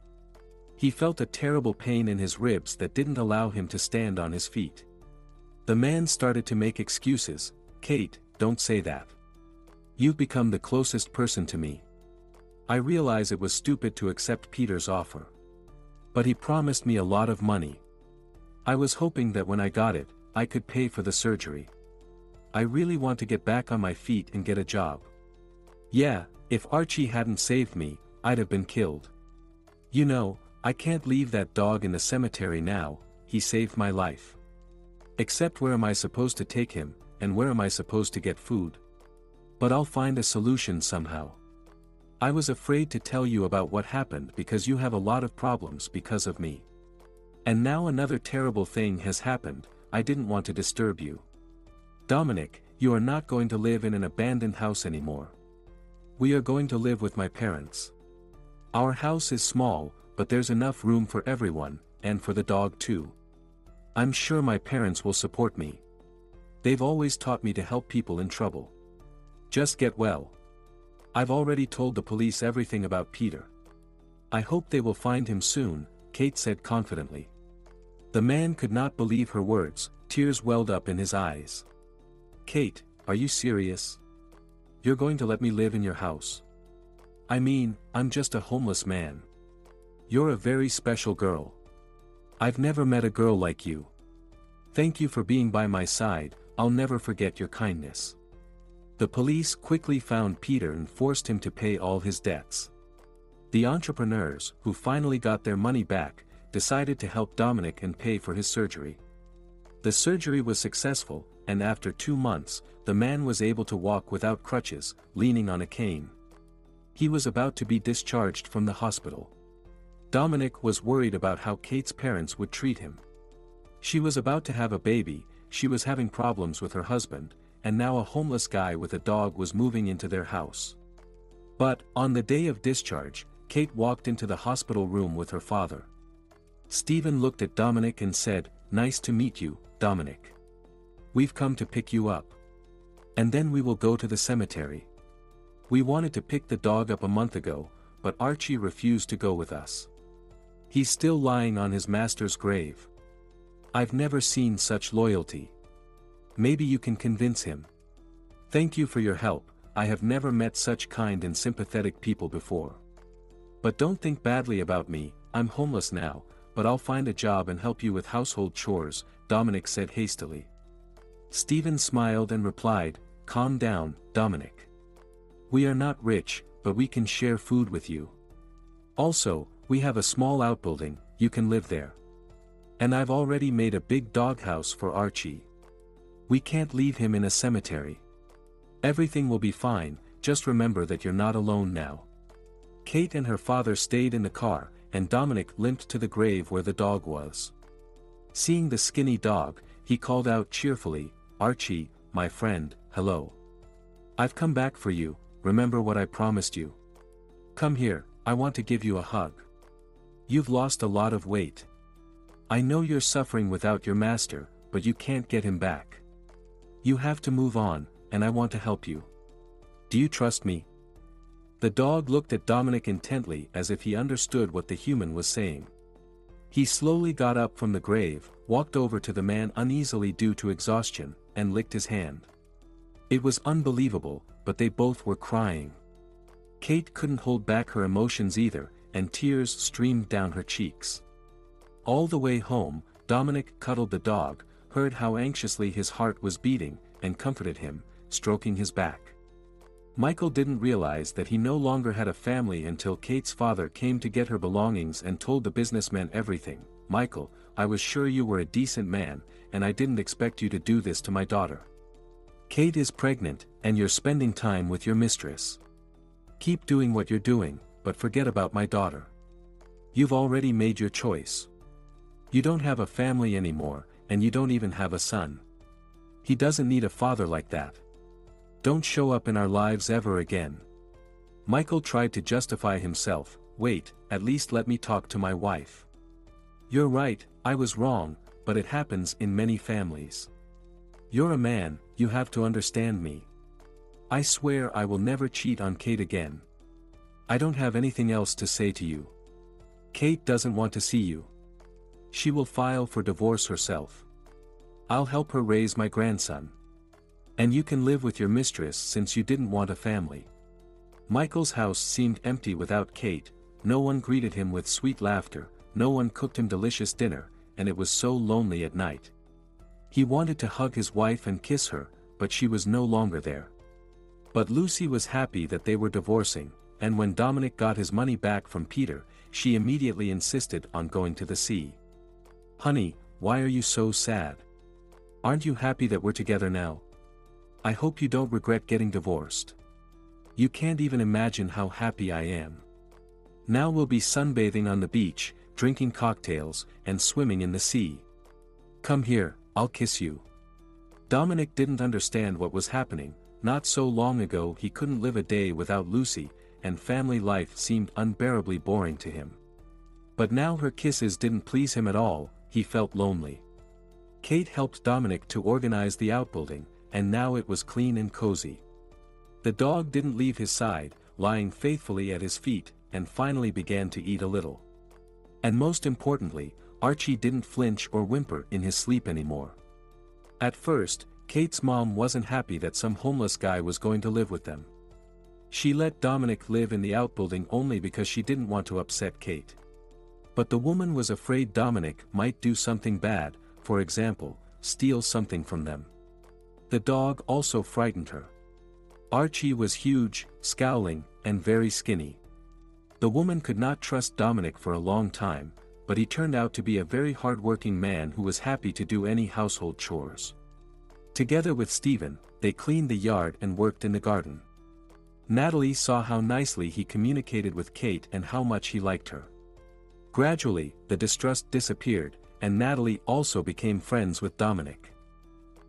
He felt a terrible pain in his ribs that didn't allow him to stand on his feet. The man started to make excuses. "Kate, don't say that. You've become the closest person to me. I realize it was stupid to accept Peter's offer. But he promised me a lot of money. I was hoping that when I got it, I could pay for the surgery. I really want to get back on my feet and get a job. Yeah, if Archie hadn't saved me, I'd have been killed. You know, I can't leave that dog in the cemetery now, he saved my life. Except where am I supposed to take him, and where am I supposed to get food? But I'll find a solution somehow. I was afraid to tell you about what happened because you have a lot of problems because of me. And now another terrible thing has happened, I didn't want to disturb you. Dominic, you are not going to live in an abandoned house anymore. We are going to live with my parents. Our house is small, but there's enough room for everyone, and for the dog too. I'm sure my parents will support me. They've always taught me to help people in trouble. Just get well. I've already told the police everything about Peter. I hope they will find him soon," Kate said confidently. The man could not believe her words, tears welled up in his eyes. "Kate, are you serious? You're going to let me live in your house? I mean, I'm just a homeless man. You're a very special girl. I've never met a girl like you. Thank you for being by my side, I'll never forget your kindness." The police quickly found Peter and forced him to pay all his debts. The entrepreneurs, who finally got their money back, decided to help Dominic and pay for his surgery. The surgery was successful, and after 2 months, the man was able to walk without crutches, leaning on a cane. He was about to be discharged from the hospital. Dominic was worried about how Kate's parents would treat him. She was about to have a baby, she was having problems with her husband, and now a homeless guy with a dog was moving into their house. But, on the day of discharge, Kate walked into the hospital room with her father. Stephen looked at Dominic and said, "Nice to meet you, Dominic. We've come to pick you up. And then we will go to the cemetery. We wanted to pick the dog up a month ago, but Archie refused to go with us. He's still lying on his master's grave. I've never seen such loyalty. Maybe you can convince him. Thank you for your help, I have never met such kind and sympathetic people before. But don't think badly about me, I'm homeless now, but I'll find a job and help you with household chores," Dominic said hastily. Stephen smiled and replied, "Calm down, Dominic. We are not rich, but we can share food with you. Also, we have a small outbuilding, you can live there. And I've already made a big doghouse for Archie. We can't leave him in a cemetery. Everything will be fine, just remember that you're not alone now." Kate and her father stayed in the car, and Dominic limped to the grave where the dog was. Seeing the skinny dog, he called out cheerfully, "Archie, my friend, hello. I've come back for you, remember what I promised you? Come here, I want to give you a hug. You've lost a lot of weight. I know you're suffering without your master, but you can't get him back. You have to move on, and I want to help you. Do you trust me?" The dog looked at Dominic intently as if he understood what the human was saying. He slowly got up from the grave, walked over to the man uneasily due to exhaustion, and licked his hand. It was unbelievable, but they both were crying. Kate couldn't hold back her emotions either, and tears streamed down her cheeks. All the way home, Dominic cuddled the dog, heard how anxiously his heart was beating, and comforted him, stroking his back. Michael didn't realize that he no longer had a family until Kate's father came to get her belongings and told the businessman everything. "Michael, I was sure you were a decent man, and I didn't expect you to do this to my daughter. Kate is pregnant, and you're spending time with your mistress. Keep doing what you're doing, but forget about my daughter. You've already made your choice. You don't have a family anymore, and you don't even have a son. He doesn't need a father like that. Don't show up in our lives ever again." Michael tried to justify himself. "Wait, at least let me talk to my wife. You're right, I was wrong, but it happens in many families. You're a man, you have to understand me. I swear I will never cheat on Kate again. I don't have anything else to say to you. Kate doesn't want to see you. She will file for divorce herself. I'll help her raise my grandson. And you can live with your mistress since you didn't want a family." Michael's house seemed empty without Kate. No one greeted him with sweet laughter, no one cooked him delicious dinner, and it was so lonely at night. He wanted to hug his wife and kiss her, but she was no longer there. But Lucy was happy that they were divorcing, and when Dominic got his money back from Peter, she immediately insisted on going to the sea. "Honey, why are you so sad? Aren't you happy that we're together now? I hope you don't regret getting divorced. You can't even imagine how happy I am. Now we'll be sunbathing on the beach, drinking cocktails, and swimming in the sea. Come here, I'll kiss you." Dominic didn't understand what was happening. Not so long ago he couldn't live a day without Lucy, and family life seemed unbearably boring to him. But now her kisses didn't please him at all. He felt lonely. Kate helped Dominic to organize the outbuilding, and now it was clean and cozy. The dog didn't leave his side, lying faithfully at his feet, and finally began to eat a little. And most importantly, Archie didn't flinch or whimper in his sleep anymore. At first, Kate's mom wasn't happy that some homeless guy was going to live with them. She let Dominic live in the outbuilding only because she didn't want to upset Kate. But the woman was afraid Dominic might do something bad, for example, steal something from them. The dog also frightened her. Archie was huge, scowling, and very skinny. The woman could not trust Dominic for a long time, but he turned out to be a very hard-working man who was happy to do any household chores. Together with Stephen, they cleaned the yard and worked in the garden. Natalie saw how nicely he communicated with Kate and how much he liked her. Gradually, the distrust disappeared, and Natalie also became friends with Dominic.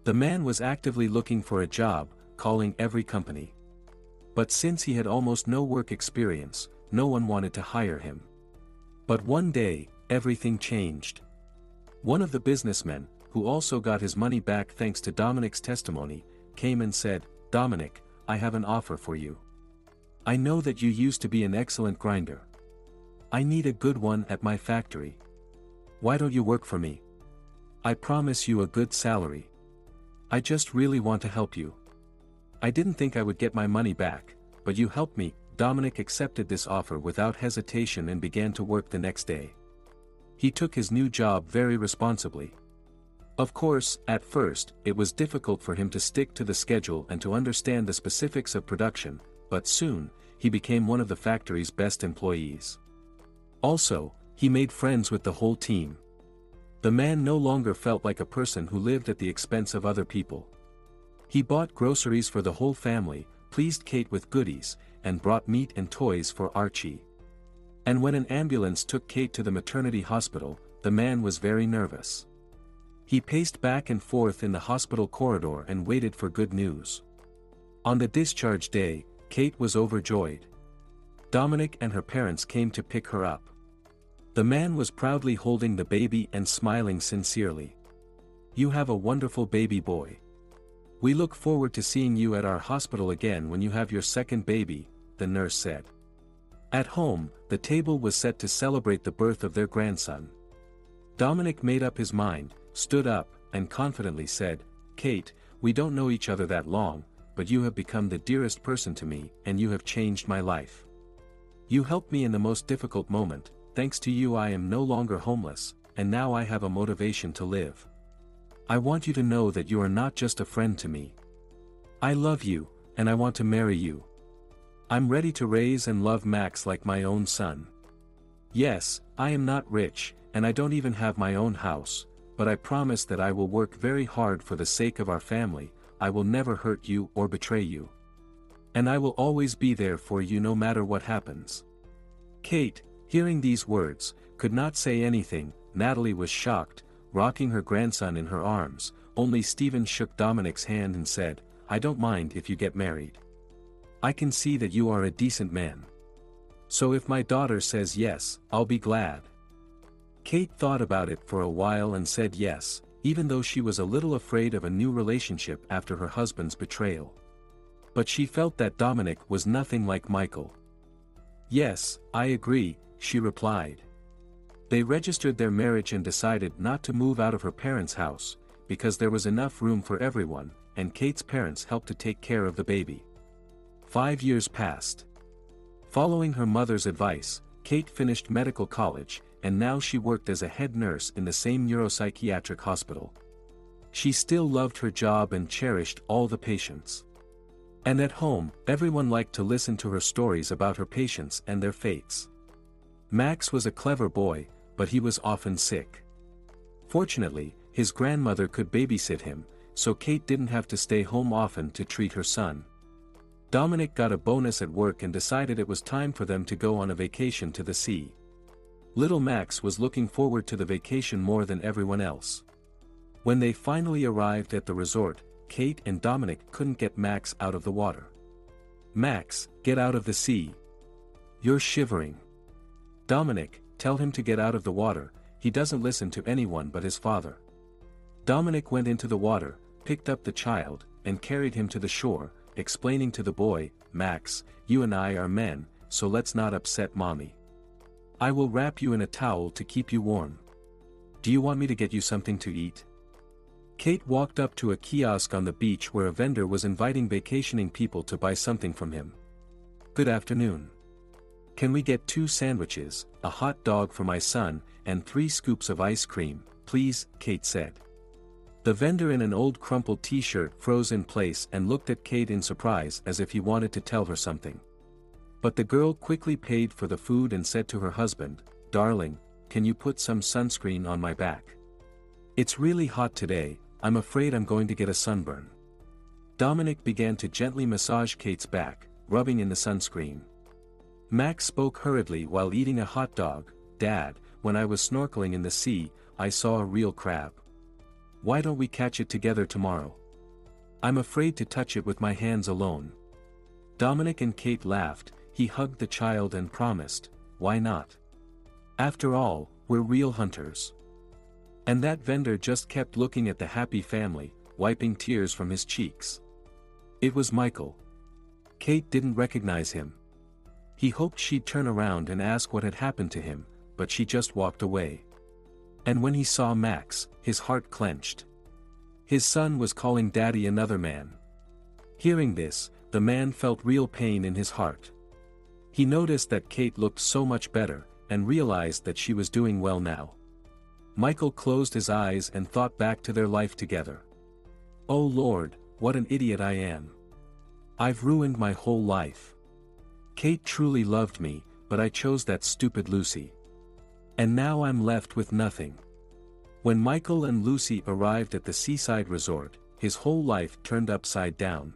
The man was actively looking for a job, calling every company. But since he had almost no work experience, no one wanted to hire him. But one day, everything changed. One of the businessmen, who also got his money back thanks to Dominic's testimony, came and said, "Dominic, I have an offer for you. I know that you used to be an excellent grinder. I need a good one at my factory. Why don't you work for me? I promise you a good salary. I just really want to help you. I didn't think I would get my money back, but you helped me." Dominic accepted this offer without hesitation and began to work the next day. He took his new job very responsibly. Of course, at first, it was difficult for him to stick to the schedule and to understand the specifics of production, but soon, he became one of the factory's best employees. Also, he made friends with the whole team. The man no longer felt like a person who lived at the expense of other people. He bought groceries for the whole family, pleased Kate with goodies, and brought meat and toys for Archie. And when an ambulance took Kate to the maternity hospital, the man was very nervous. He paced back and forth in the hospital corridor and waited for good news. On the discharge day, Kate was overjoyed. Dominic and her parents came to pick her up. The man was proudly holding the baby and smiling sincerely. "You have a wonderful baby boy. We look forward to seeing you at our hospital again when you have your second baby," the nurse said. At home, the table was set to celebrate the birth of their grandson. Dominic made up his mind, stood up, and confidently said, "Kate, we don't know each other that long, but you have become the dearest person to me, and you have changed my life. You helped me in the most difficult moment. Thanks to you I am no longer homeless, and now I have a motivation to live. I want you to know that you are not just a friend to me. I love you, and I want to marry you." I'm ready to raise and love Max like my own son. Yes, I am not rich, and I don't even have my own house, but I promise that I will work very hard for the sake of our family. I will never hurt you or betray you. And I will always be there for you no matter what happens." Kate, hearing these words, could not say anything. Natalie was shocked, rocking her grandson in her arms. Only Stephen shook Dominic's hand and said, "I don't mind if you get married. I can see that you are a decent man. So if my daughter says yes, I'll be glad." Kate thought about it for a while and said yes, even though she was a little afraid of a new relationship after her husband's betrayal. But she felt that Dominic was nothing like Michael. "Yes, I agree," she replied. They registered their marriage and decided not to move out of her parents' house, because there was enough room for everyone, and Kate's parents helped to take care of the baby. 5 years passed. Following her mother's advice, Kate finished medical college, and now she worked as a head nurse in the same neuropsychiatric hospital. She still loved her job and cherished all the patients. And at home, everyone liked to listen to her stories about her patients and their fates. Max was a clever boy, but he was often sick. Fortunately, his grandmother could babysit him, so Kate didn't have to stay home often to treat her son. Dominic got a bonus at work and decided it was time for them to go on a vacation to the sea. Little Max was looking forward to the vacation more than everyone else. When they finally arrived at the resort, Kate and Dominic couldn't get Max out of the water. "Max, get out of the sea. You're shivering." "Dominic, tell him to get out of the water, he doesn't listen to anyone but his father." Dominic went into the water, picked up the child, and carried him to the shore, explaining to the boy, "Max, you and I are men, so let's not upset Mommy. I will wrap you in a towel to keep you warm. Do you want me to get you something to eat?" Kate walked up to a kiosk on the beach where a vendor was inviting vacationing people to buy something from him. "Good afternoon. Can we get 2 sandwiches, a hot dog for my son, and 3 scoops of ice cream, please?" Kate said. The vendor in an old crumpled t-shirt froze in place and looked at Kate in surprise as if he wanted to tell her something. But the girl quickly paid for the food and said to her husband, "Darling, can you put some sunscreen on my back? It's really hot today, I'm afraid I'm going to get a sunburn." Dominic began to gently massage Kate's back, rubbing in the sunscreen. Max spoke hurriedly while eating a hot dog. "Dad, when I was snorkeling in the sea, I saw a real crab. Why don't we catch it together tomorrow? I'm afraid to touch it with my hands alone." Dominic and Kate laughed. He hugged the child and promised, "Why not? After all, we're real hunters." And that vendor just kept looking at the happy family, wiping tears from his cheeks. It was Michael. Kate didn't recognize him. He hoped she'd turn around and ask what had happened to him, but she just walked away. And when he saw Max, his heart clenched. His son was calling Daddy another man. Hearing this, the man felt real pain in his heart. He noticed that Kate looked so much better, and realized that she was doing well now. Michael closed his eyes and thought back to their life together. "Oh Lord, what an idiot I am. I've ruined my whole life. Kate truly loved me, but I chose that stupid Lucy. And now I'm left with nothing." When Michael and Lucy arrived at the seaside resort, his whole life turned upside down.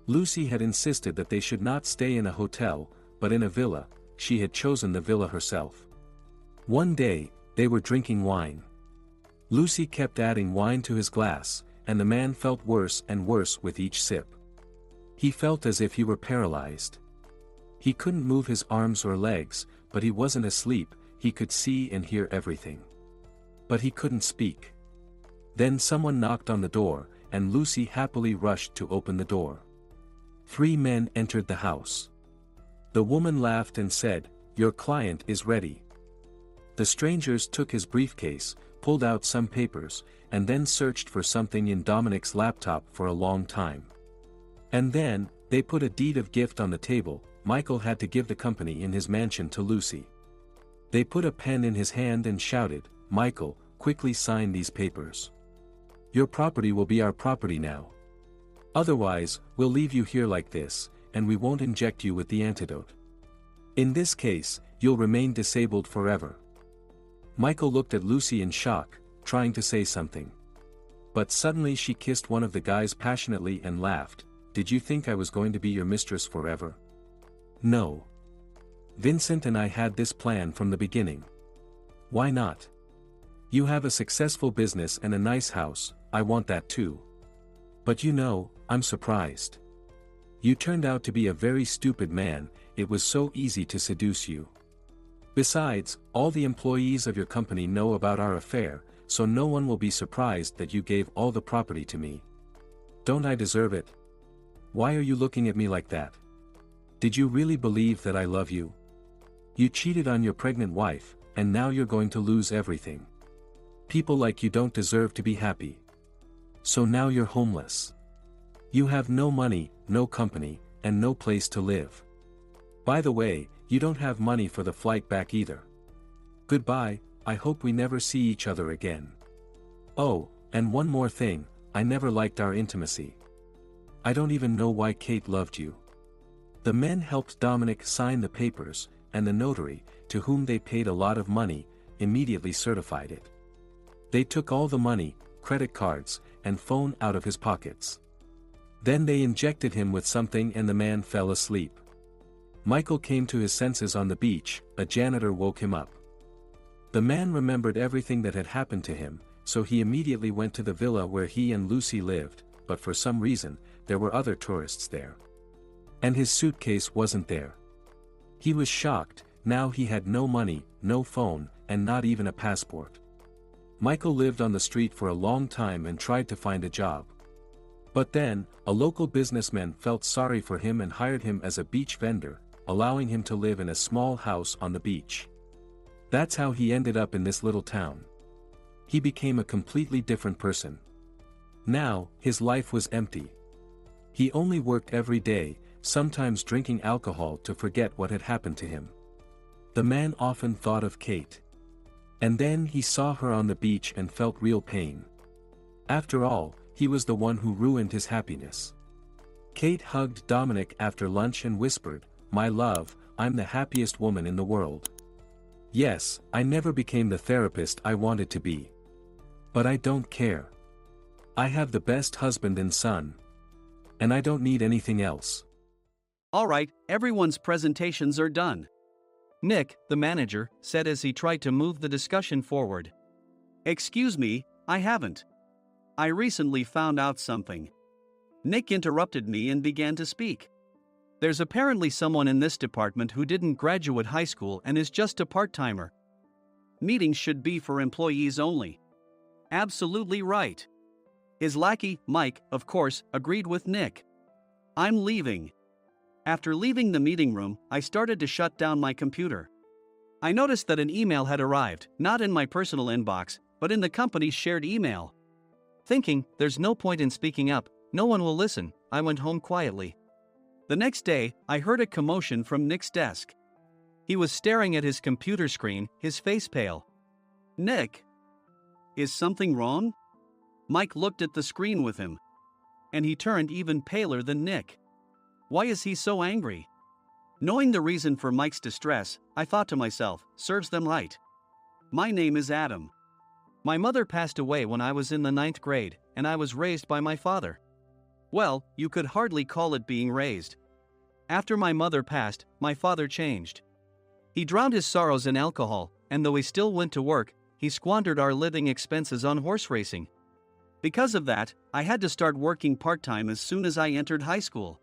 Lucy had insisted that they should not stay in a hotel, but in a villa. She had chosen the villa herself. One day, they were drinking wine. Lucy kept adding wine to his glass, and the man felt worse and worse with each sip. He felt as if he were paralyzed. He couldn't move his arms or legs, but he wasn't asleep. He could see and hear everything. But he couldn't speak. Then someone knocked on the door, and Lucy happily rushed to open the door. 3 men entered the house. The woman laughed and said, "Your client is ready." The strangers took his briefcase, pulled out some papers, and then searched for something in Dominic's laptop for a long time. And then, they put a deed of gift on the table. Michael had to give the company in his mansion to Lucy. They put a pen in his hand and shouted, "Michael, quickly sign these papers. Your property will be our property now. Otherwise, we'll leave you here like this, and we won't inject you with the antidote. In this case, you'll remain disabled forever." Michael looked at Lucy in shock, trying to say something. But suddenly she kissed one of the guys passionately and laughed. "Did you think I was going to be your mistress forever? No. Vincent and I had this plan from the beginning. Why not? You have a successful business and a nice house, I want that too. But you know, I'm surprised. You turned out to be a very stupid man, it was so easy to seduce you. Besides, all the employees of your company know about our affair, so no one will be surprised that you gave all the property to me. Don't I deserve it? Why are you looking at me like that? Did you really believe that I love you? You cheated on your pregnant wife, and now you're going to lose everything. People like you don't deserve to be happy. So now you're homeless. You have no money, no company, and no place to live. By the way, you don't have money for the flight back either. Goodbye, I hope we never see each other again. Oh, and one more thing, I never liked our intimacy. I don't even know why Kate loved you." The men helped Dominic sign the papers, and the notary, to whom they paid a lot of money, immediately certified it. They took all the money, credit cards, and phone out of his pockets. Then they injected him with something and the man fell asleep. Michael came to his senses on the beach, a janitor woke him up. The man remembered everything that had happened to him, so he immediately went to the villa where he and Lucy lived, but for some reason, there were other tourists there. And his suitcase wasn't there. He was shocked, now he had no money, no phone, and not even a passport. Michael lived on the street for a long time and tried to find a job. But then, a local businessman felt sorry for him and hired him as a beach vendor, allowing him to live in a small house on the beach. That's how he ended up in this little town. He became a completely different person. Now, his life was empty. He only worked every day, sometimes drinking alcohol to forget what had happened to him. The man often thought of Kate. And then he saw her on the beach and felt real pain. After all, he was the one who ruined his happiness. Kate hugged Dominic after lunch and whispered, "My love, I'm the happiest woman in the world. Yes, I never became the therapist I wanted to be. But I don't care. I have the best husband and son. And I don't need anything else." Alright, everyone's presentations are done. Nick, the manager, said as he tried to move the discussion forward. "Excuse me, I haven't. I recently found out something." Nick interrupted me and began to speak. "There's apparently someone in this department who didn't graduate high school and is just a part-timer. Meetings should be for employees only." Absolutely right. His lackey, Mike, of course, agreed with Nick. "I'm leaving." After leaving the meeting room, I started to shut down my computer. I noticed that an email had arrived, not in my personal inbox, but in the company's shared email. Thinking, there's no point in speaking up, no one will listen, I went home quietly. The next day, I heard a commotion from Nick's desk. He was staring at his computer screen, his face pale. "Nick, is something wrong?" Mike looked at the screen with him. And he turned even paler than Nick. Why is he so angry? Knowing the reason for Mike's distress, I thought to myself, serves them right. My name is Adam. My mother passed away when I was in the 9th grade, and I was raised by my father. Well, you could hardly call it being raised. After my mother passed, my father changed. He drowned his sorrows in alcohol, and though he still went to work, he squandered our living expenses on horse racing. Because of that, I had to start working part-time as soon as I entered high school.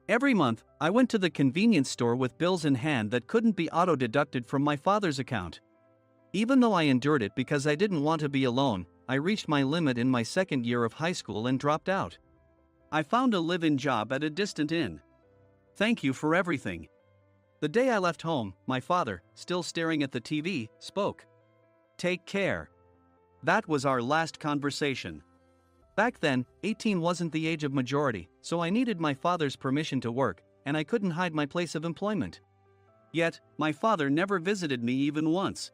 Every month, I went to the convenience store with bills in hand that couldn't be auto-deducted from my father's account. Even though I endured it because I didn't want to be alone, I reached my limit in my 2nd year of high school and dropped out. I found a live-in job at a distant inn. Thank you for everything. The day I left home, my father, still staring at the TV, spoke. Take care. That was our last conversation. Back then, 18 wasn't the age of majority, so I needed my father's permission to work, and I couldn't hide my place of employment. Yet, my father never visited me even once.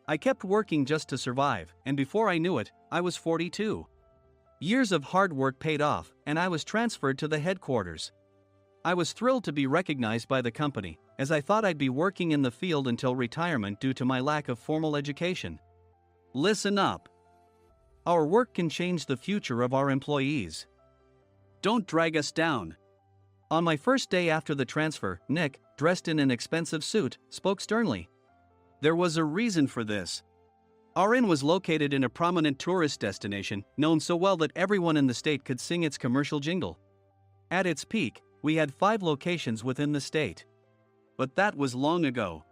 I kept working just to survive, and before I knew it, I was 42. Years of hard work paid off, and I was transferred to the headquarters. I was thrilled to be recognized by the company, as I thought I'd be working in the field until retirement due to my lack of formal education. Listen up. Our work can change the future of our employees. Don't drag us down. On my first day after the transfer, Nick, dressed in an expensive suit, spoke sternly. There was a reason for this. Our inn was located in a prominent tourist destination, known so well that everyone in the state could sing its commercial jingle. At its peak, we had 5 locations within the state. But that was long ago.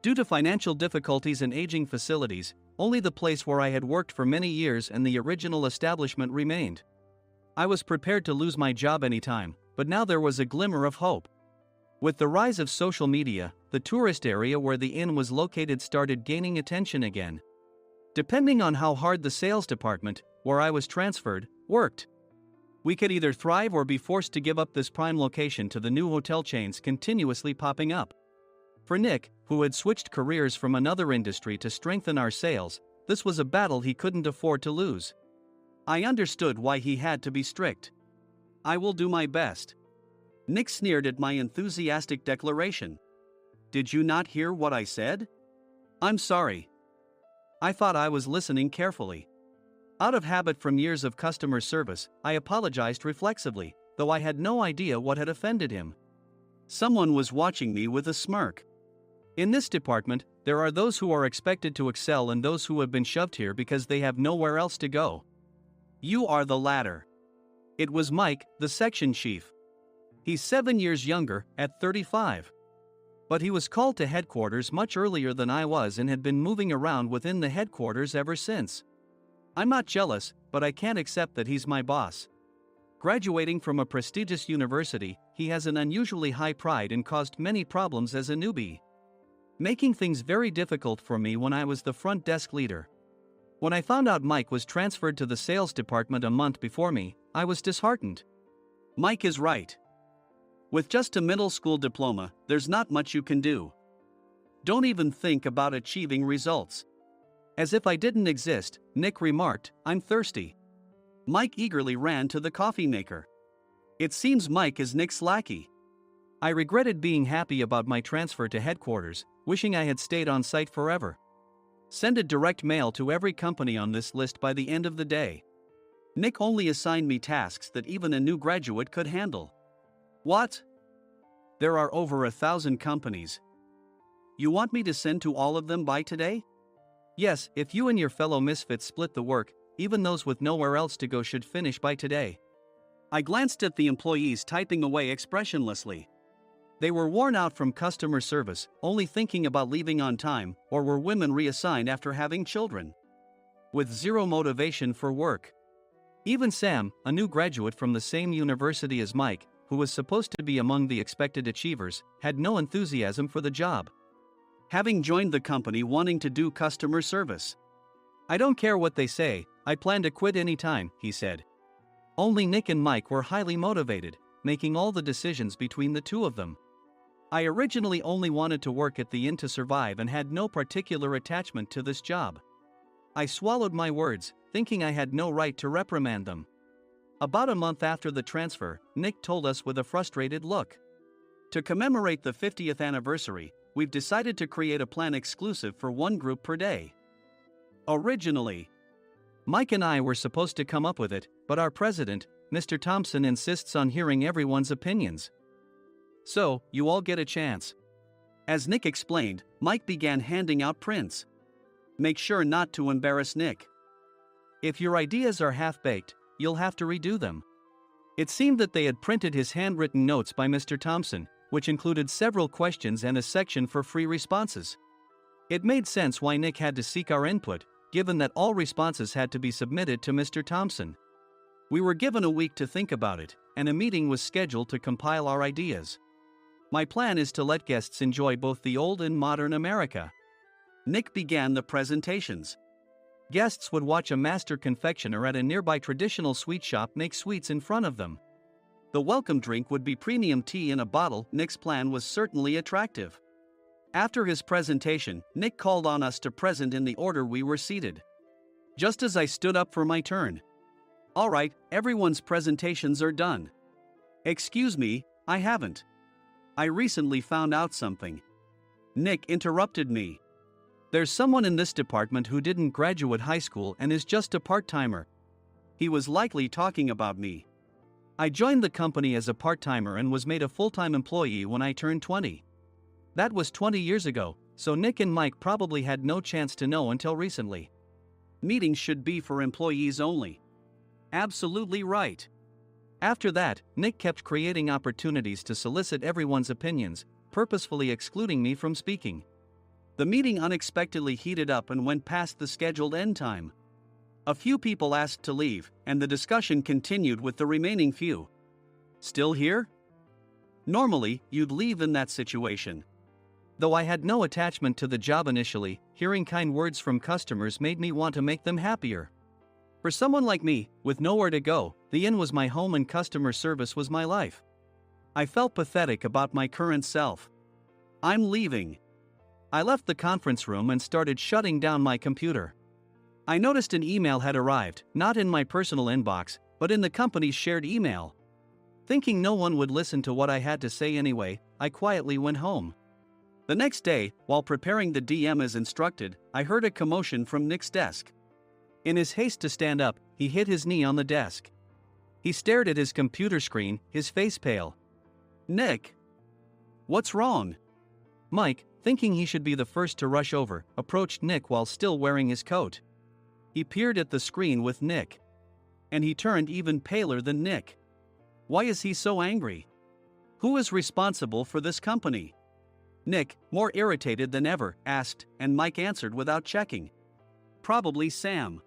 Due to financial difficulties and aging facilities, only the place where I had worked for many years and the original establishment remained. I was prepared to lose my job anytime, but now there was a glimmer of hope. With the rise of social media, the tourist area where the inn was located started gaining attention again. Depending on how hard the sales department, where I was transferred, worked, we could either thrive or be forced to give up this prime location to the new hotel chains continuously popping up. For Nick, who had switched careers from another industry to strengthen our sales, this was a battle he couldn't afford to lose. I understood why he had to be strict. I will do my best. Nick sneered at my enthusiastic declaration. Did you not hear what I said? I'm sorry. I thought I was listening carefully. Out of habit from years of customer service, I apologized reflexively, though I had no idea what had offended him. Someone was watching me with a smirk. In this department, there are those who are expected to excel and those who have been shoved here because they have nowhere else to go. You are the latter. It was Mike, the section chief. He's 7 years younger, at 35. But he was called to headquarters much earlier than I was and had been moving around within the headquarters ever since. I'm not jealous, but I can't accept that he's my boss. Graduating from a prestigious university, he has an unusually high pride and caused many problems as a newbie, making things very difficult for me when I was the front desk leader. When I found out Mike was transferred to the sales department a month before me, I was disheartened. Mike is right. With just a middle school diploma, there's not much you can do. Don't even think about achieving results. As if I didn't exist, Nick remarked, I'm thirsty. Mike eagerly ran to the coffee maker. It seems Mike is Nick's lackey. I regretted being happy about my transfer to headquarters, wishing I had stayed on site forever. Send a direct mail to every company on this list by the end of the day. Nick only assigned me tasks that even a new graduate could handle. What? There are over 1,000 companies. You want me to send to all of them by today? Yes, if you and your fellow misfits split the work, even those with nowhere else to go should finish by today. I glanced at the employees typing away expressionlessly. They were worn out from customer service, only thinking about leaving on time, or were women reassigned after having children, with zero motivation for work. Even Sam, a new graduate from the same university as Mike, who was supposed to be among the expected achievers, had no enthusiasm for the job, having joined the company wanting to do customer service. I don't care what they say, I plan to quit anytime, he said. Only Nick and Mike were highly motivated, making all the decisions between the two of them. I originally only wanted to work at the inn to survive and had no particular attachment to this job. I swallowed my words, thinking I had no right to reprimand them. About a month after the transfer, Nick told us with a frustrated look. To commemorate the 50th anniversary, we've decided to create a plan exclusive for one group per day. Originally, Mike and I were supposed to come up with it, but our president, Mr. Thompson, insists on hearing everyone's opinions. So, you all get a chance. As Nick explained, Mike began handing out prints. Make sure not to embarrass Nick. If your ideas are half-baked, you'll have to redo them. It seemed that they had printed his handwritten notes by Mr. Thompson, which included several questions and a section for free responses. It made sense why Nick had to seek our input, given that all responses had to be submitted to Mr. Thompson. We were given a week to think about it, and a meeting was scheduled to compile our ideas. My plan is to let guests enjoy both the old and modern America. Nick began the presentations. Guests would watch a master confectioner at a nearby traditional sweet shop make sweets in front of them. The welcome drink would be premium tea in a bottle. Nick's plan was certainly attractive. After his presentation, Nick called on us to present in the order we were seated. Just as I stood up for my turn. All right, everyone's presentations are done. Excuse me, I haven't. I recently found out something. Nick interrupted me. There's someone in this department who didn't graduate high school and is just a part-timer. He was likely talking about me. I joined the company as a part-timer and was made a full-time employee when I turned 20. That was 20 years ago, so Nick and Mike probably had no chance to know until recently. Meetings should be for employees only. Absolutely right. After that, Nick kept creating opportunities to solicit everyone's opinions, purposefully excluding me from speaking. The meeting unexpectedly heated up and went past the scheduled end time. A few people asked to leave, and the discussion continued with the remaining few. Still here? Normally, you'd leave in that situation. Though I had no attachment to the job initially, hearing kind words from customers made me want to make them happier. For someone like me, with nowhere to go, the inn was my home and customer service was my life. I felt pathetic about my current self. I'm leaving. I left the conference room and started shutting down my computer. I noticed an email had arrived, not in my personal inbox, but in the company's shared email. Thinking no one would listen to what I had to say anyway, I quietly went home. The next day, while preparing the DM as instructed, I heard a commotion from Nick's desk. In his haste to stand up, he hit his knee on the desk. He stared at his computer screen, his face pale. Nick! What's wrong? Mike, thinking he should be the first to rush over, approached Nick while still wearing his coat. He peered at the screen with Nick. And he turned even paler than Nick. Why is he so angry? Who is responsible for this company? Nick, more irritated than ever, asked, and Mike answered without checking. Probably Sam.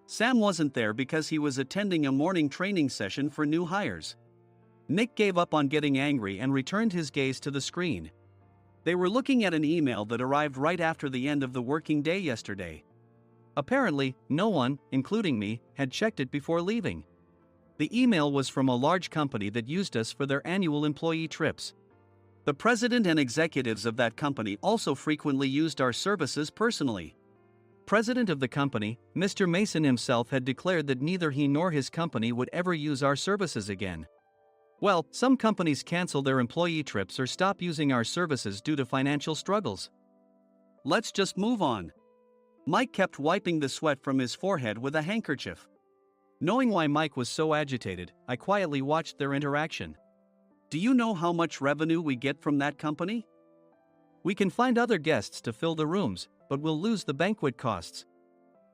Sam wasn't there because he was attending a morning training session for new hires. Nick gave up on getting angry and returned his gaze to the screen. They were looking at an email that arrived right after the end of the working day yesterday. Apparently, no one, including me, had checked it before leaving. The email was from a large company that used us for their annual employee trips. The president and executives of that company also frequently used our services personally. President of the company, Mr. Mason himself had declared that neither he nor his company would ever use our services again. Well, some companies cancel their employee trips or stop using our services due to financial struggles. Let's just move on. Mike kept wiping the sweat from his forehead with a handkerchief. Knowing why Mike was so agitated, I quietly watched their interaction. Do you know how much revenue we get from that company? We can find other guests to fill the rooms, but we'll lose the banquet costs,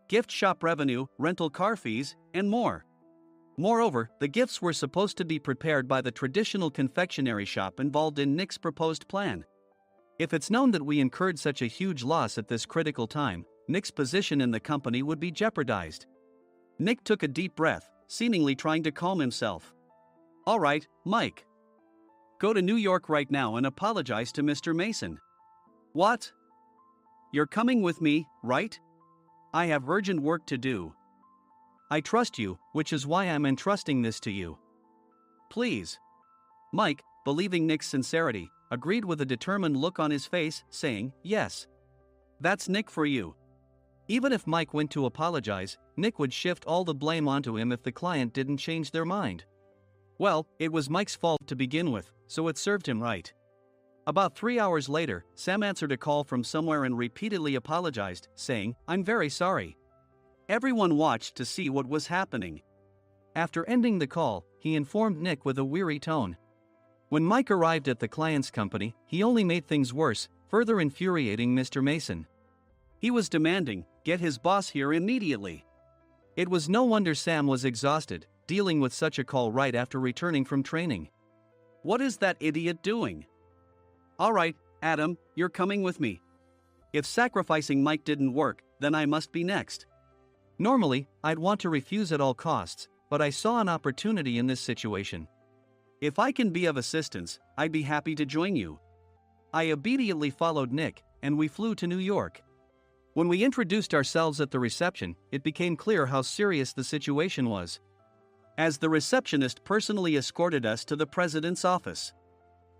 gift shop revenue, rental car fees, and more. Moreover, the gifts were supposed to be prepared by the traditional confectionery shop involved in Nick's proposed plan. If it's known that we incurred such a huge loss at this critical time, Nick's position in the company would be jeopardized. Nick took a deep breath, seemingly trying to calm himself. All right, Mike. Go to New York right now and apologize to Mr. Mason. What? You're coming with me, right? I have urgent work to do. I trust you, which is why I'm entrusting this to you. Please. Mike, believing Nick's sincerity, agreed with a determined look on his face, saying, yes. That's Nick for you. Even if Mike went to apologize, Nick would shift all the blame onto him if the client didn't change their mind. Well, it was Mike's fault to begin with, so it served him right. About 3 hours later, Sam answered a call from somewhere and repeatedly apologized, saying, I'm very sorry. Everyone watched to see what was happening. After ending the call, he informed Nick with a weary tone. When Mike arrived at the client's company, he only made things worse, further infuriating Mr. Mason. He was demanding, get his boss here immediately. It was no wonder Sam was exhausted, dealing with such a call right after returning from training. What is that idiot doing? All right, Adam, you're coming with me. If sacrificing Mike didn't work, then I must be next. Normally, I'd want to refuse at all costs, but I saw an opportunity in this situation. If I can be of assistance, I'd be happy to join you. I obediently followed Nick, and we flew to New York. When we introduced ourselves at the reception, it became clear how serious the situation was. As the receptionist personally escorted us to the president's office.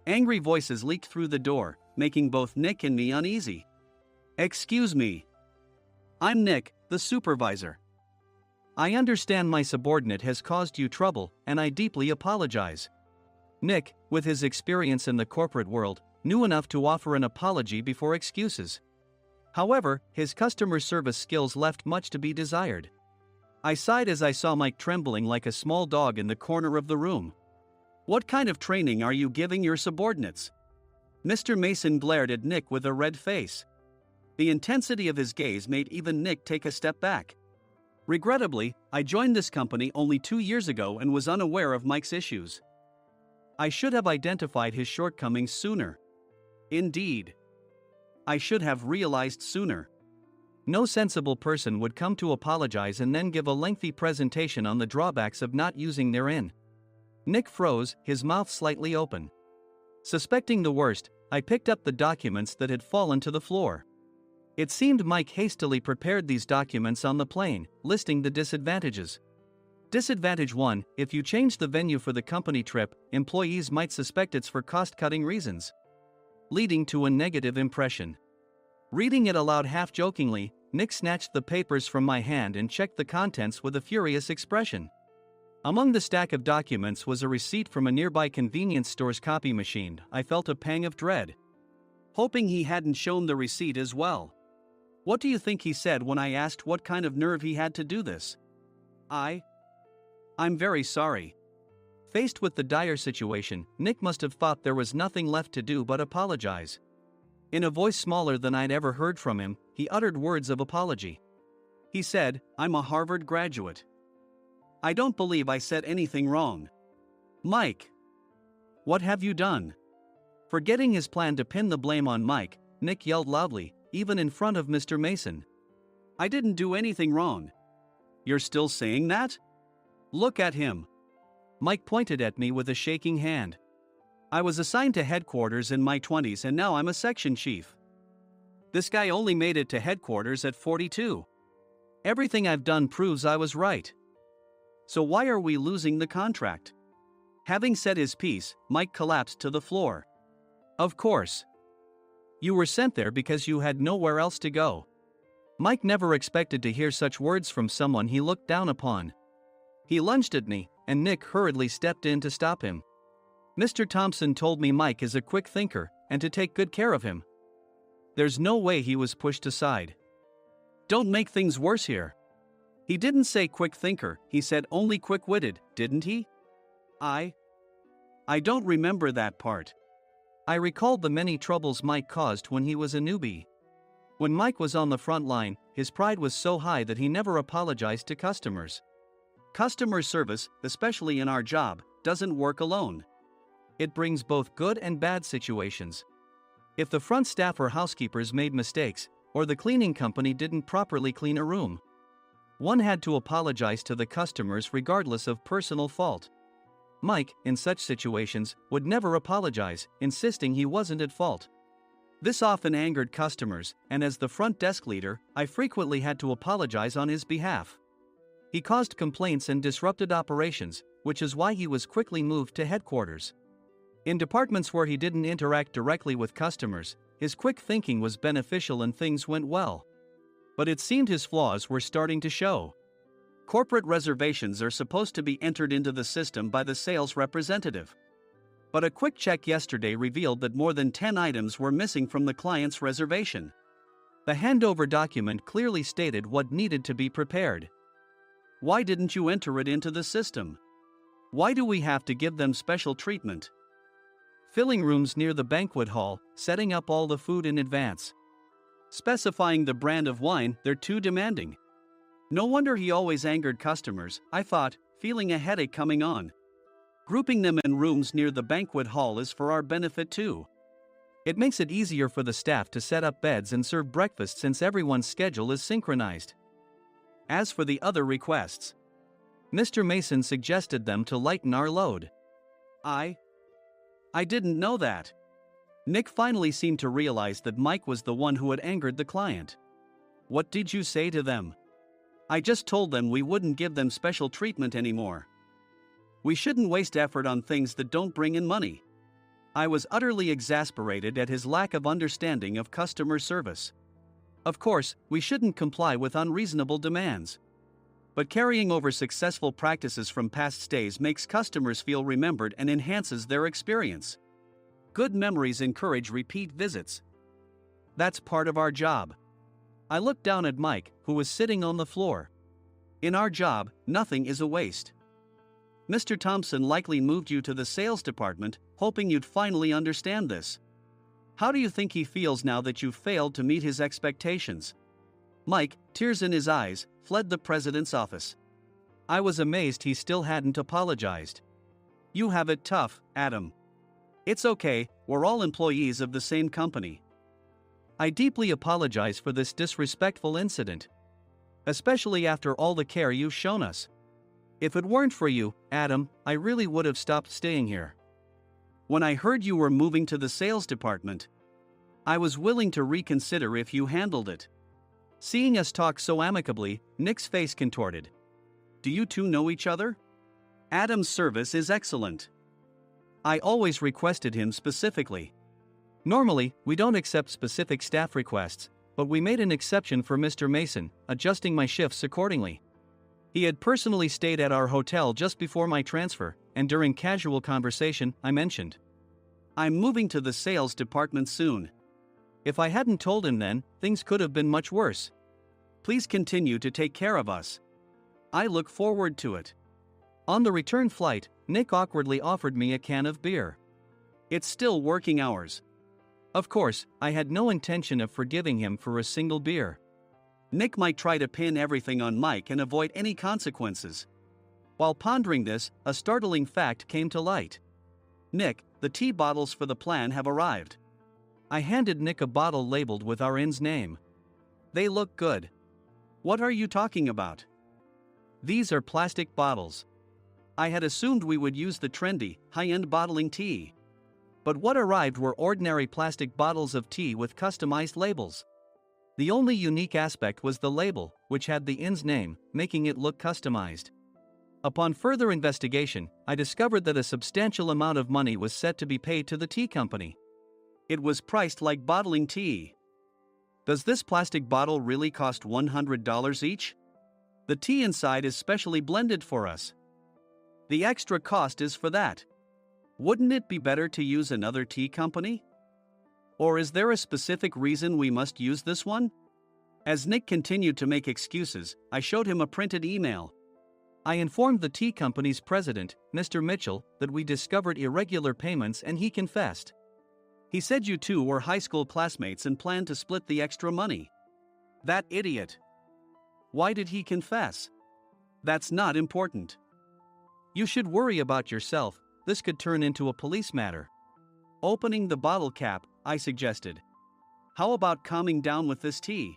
Angry voices leaked through the door, making both Nick and me uneasy. Excuse me. I'm Nick, the supervisor. I understand my subordinate has caused you trouble, and I deeply apologize. Nick, with his experience in the corporate world, knew enough to offer an apology before excuses. However, his customer service skills left much to be desired. I sighed as I saw Mike trembling like a small dog in the corner of the room. "What kind of training are you giving your subordinates?" Mr. Mason glared at Nick with a red face. The intensity of his gaze made even Nick take a step back. Regrettably, I joined this company only 2 years ago and was unaware of Mike's issues. I should have identified his shortcomings sooner. Indeed, I should have realized sooner. No sensible person would come to apologize and then give a lengthy presentation on the drawbacks of not using their in. Nick froze, his mouth slightly open. Suspecting the worst, I picked up the documents that had fallen to the floor. It seemed Mike hastily prepared these documents on the plane, listing the disadvantages. Disadvantage 1: if you change the venue for the company trip, employees might suspect it's for cost-cutting reasons, leading to a negative impression. Reading it aloud half-jokingly, Nick snatched the papers from my hand and checked the contents with a furious expression. Among the stack of documents was a receipt from a nearby convenience store's copy machine. I felt a pang of dread, hoping he hadn't shown the receipt as well. What do you think he said when I asked what kind of nerve he had to do this? "I'm very sorry." Faced with the dire situation, Nick must have thought there was nothing left to do but apologize. In a voice smaller than I'd ever heard from him, he uttered words of apology. He said, "I'm a Harvard graduate. I don't believe I said anything wrong." "Mike, what have you done?" Forgetting his plan to pin the blame on Mike, Nick yelled loudly, even in front of Mr. Mason. "I didn't do anything wrong." "You're still saying that? Look at him." Mike pointed at me with a shaking hand. "I was assigned to headquarters in my 20s and now I'm a section chief. This guy only made it to headquarters at 42. Everything I've done proves I was right. So why are we losing the contract?" Having said his piece, Mike collapsed to the floor. "Of course. You were sent there because you had nowhere else to go." Mike never expected to hear such words from someone he looked down upon. He lunged at me, and Nick hurriedly stepped in to stop him. "Mr. Thompson told me Mike is a quick thinker, and to take good care of him." There's no way he was pushed aside. "Don't make things worse here. He didn't say quick thinker, he said only quick-witted, didn't he?" I don't remember that part." I recalled the many troubles Mike caused when he was a newbie. When Mike was on the front line, his pride was so high that he never apologized to customers. Customer service, especially in our job, doesn't work alone. It brings both good and bad situations. If the front staff or housekeepers made mistakes, or the cleaning company didn't properly clean a room, one had to apologize to the customers regardless of personal fault. Mike, in such situations, would never apologize, insisting he wasn't at fault. This often angered customers, and as the front desk leader, I frequently had to apologize on his behalf. He caused complaints and disrupted operations, which is why he was quickly moved to headquarters. In departments where he didn't interact directly with customers, his quick thinking was beneficial and things went well. But it seemed his flaws were starting to show. Corporate reservations are supposed to be entered into the system by the sales representative. But a quick check yesterday revealed that more than 10 items were missing from the client's reservation. The handover document clearly stated what needed to be prepared. Why didn't you enter it into the system? Why do we have to give them special treatment? Filling rooms near the banquet hall, setting up all the food in advance. Specifying the brand of wine, they're too demanding. No wonder he always angered customers, I thought, feeling a headache coming on. Grouping them in rooms near the banquet hall is for our benefit too. It makes it easier for the staff to set up beds and serve breakfast since everyone's schedule is synchronized. As for the other requests, Mr. Mason suggested them to lighten our load. I didn't know that. Nick finally seemed to realize that Mike was the one who had angered the client. What did you say to them? I just told them we wouldn't give them special treatment anymore. We shouldn't waste effort on things that don't bring in money. I was utterly exasperated at his lack of understanding of customer service. Of course, we shouldn't comply with unreasonable demands. But carrying over successful practices from past stays makes customers feel remembered and enhances their experience. Good memories encourage repeat visits. That's part of our job. I looked down at Mike, who was sitting on the floor. In our job, nothing is a waste. Mr. Thompson likely moved you to the sales department, hoping you'd finally understand this. How do you think he feels now that you failed to meet his expectations? Mike, tears in his eyes, fled the president's office. I was amazed he still hadn't apologized. You have it tough, Adam. It's okay, we're all employees of the same company. I deeply apologize for this disrespectful incident. Especially after all the care you've shown us. If it weren't for you, Adam, I really would have stopped staying here. When I heard you were moving to the sales department, I was willing to reconsider if you handled it. Seeing us talk so amicably, Nick's face contorted. Do you two know each other? Adam's service is excellent. I always requested him specifically. Normally, we don't accept specific staff requests, but we made an exception for Mr. Mason, adjusting my shifts accordingly. He had personally stayed at our hotel just before my transfer, and during casual conversation, I mentioned, I'm moving to the sales department soon. If I hadn't told him then, things could have been much worse. Please continue to take care of us. I look forward to it. On the return flight, Nick awkwardly offered me a can of beer. It's still working hours. Of course, I had no intention of forgiving him for a single beer. Nick might try to pin everything on Mike and avoid any consequences. While pondering this, a startling fact came to light. Nick, the tea bottles for the plan have arrived. I handed Nick a bottle labeled with our inn's name. They look good. What are you talking about? These are plastic bottles. I had assumed we would use the trendy, high-end bottling tea. But what arrived were ordinary plastic bottles of tea with customized labels. The only unique aspect was the label, which had the inn's name, making it look customized. Upon further investigation, I discovered that a substantial amount of money was set to be paid to the tea company. It was priced like bottling tea. Does this plastic bottle really cost $100 each? The tea inside is specially blended for us. The extra cost is for that. Wouldn't it be better to use another tea company? Or is there a specific reason we must use this one? As Nick continued to make excuses, I showed him a printed email. I informed the tea company's president, Mr. Mitchell, that we discovered irregular payments and he confessed. He said you two were high school classmates and planned to split the extra money. That idiot. Why did he confess? That's not important. You should worry about yourself, this could turn into a police matter. Opening the bottle cap, I suggested. How about calming down with this tea?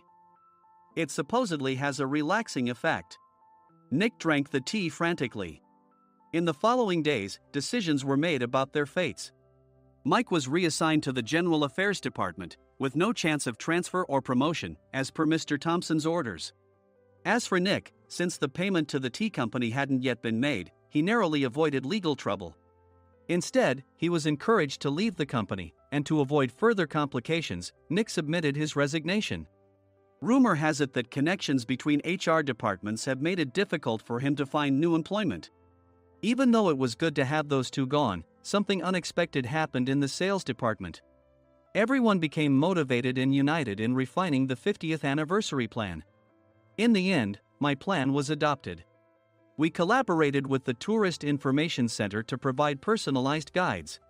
It supposedly has a relaxing effect. Nick drank the tea frantically. In the following days, decisions were made about their fates. Mike was reassigned to the General Affairs Department, with no chance of transfer or promotion, as per Mr. Thompson's orders. As for Nick, since the payment to the tea company hadn't yet been made, he narrowly avoided legal trouble. Instead, he was encouraged to leave the company, and to avoid further complications, Nick submitted his resignation. Rumor has it that connections between HR departments have made it difficult for him to find new employment. Even though it was good to have those two gone, something unexpected happened in the sales department. Everyone became motivated and united in refining the 50th anniversary plan. In the end, my plan was adopted. We collaborated with the Tourist Information Center to provide personalized guides.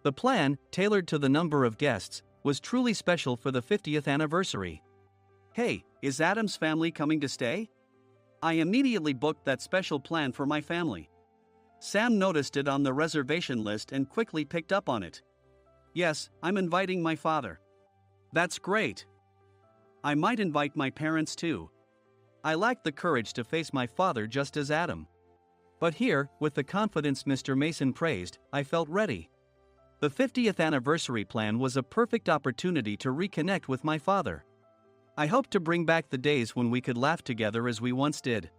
The plan, tailored to the number of guests, was truly special for the 50th anniversary. Hey, is Adam's family coming to stay? I immediately booked that special plan for my family. Sam noticed it on the reservation list and quickly picked up on it. Yes, I'm inviting my father. That's great. I might invite my parents too. I lacked the courage to face my father just as Adam. But here, with the confidence Mr. Mason praised, I felt ready. The 50th anniversary plan was a perfect opportunity to reconnect with my father. I hoped to bring back the days when we could laugh together as we once did.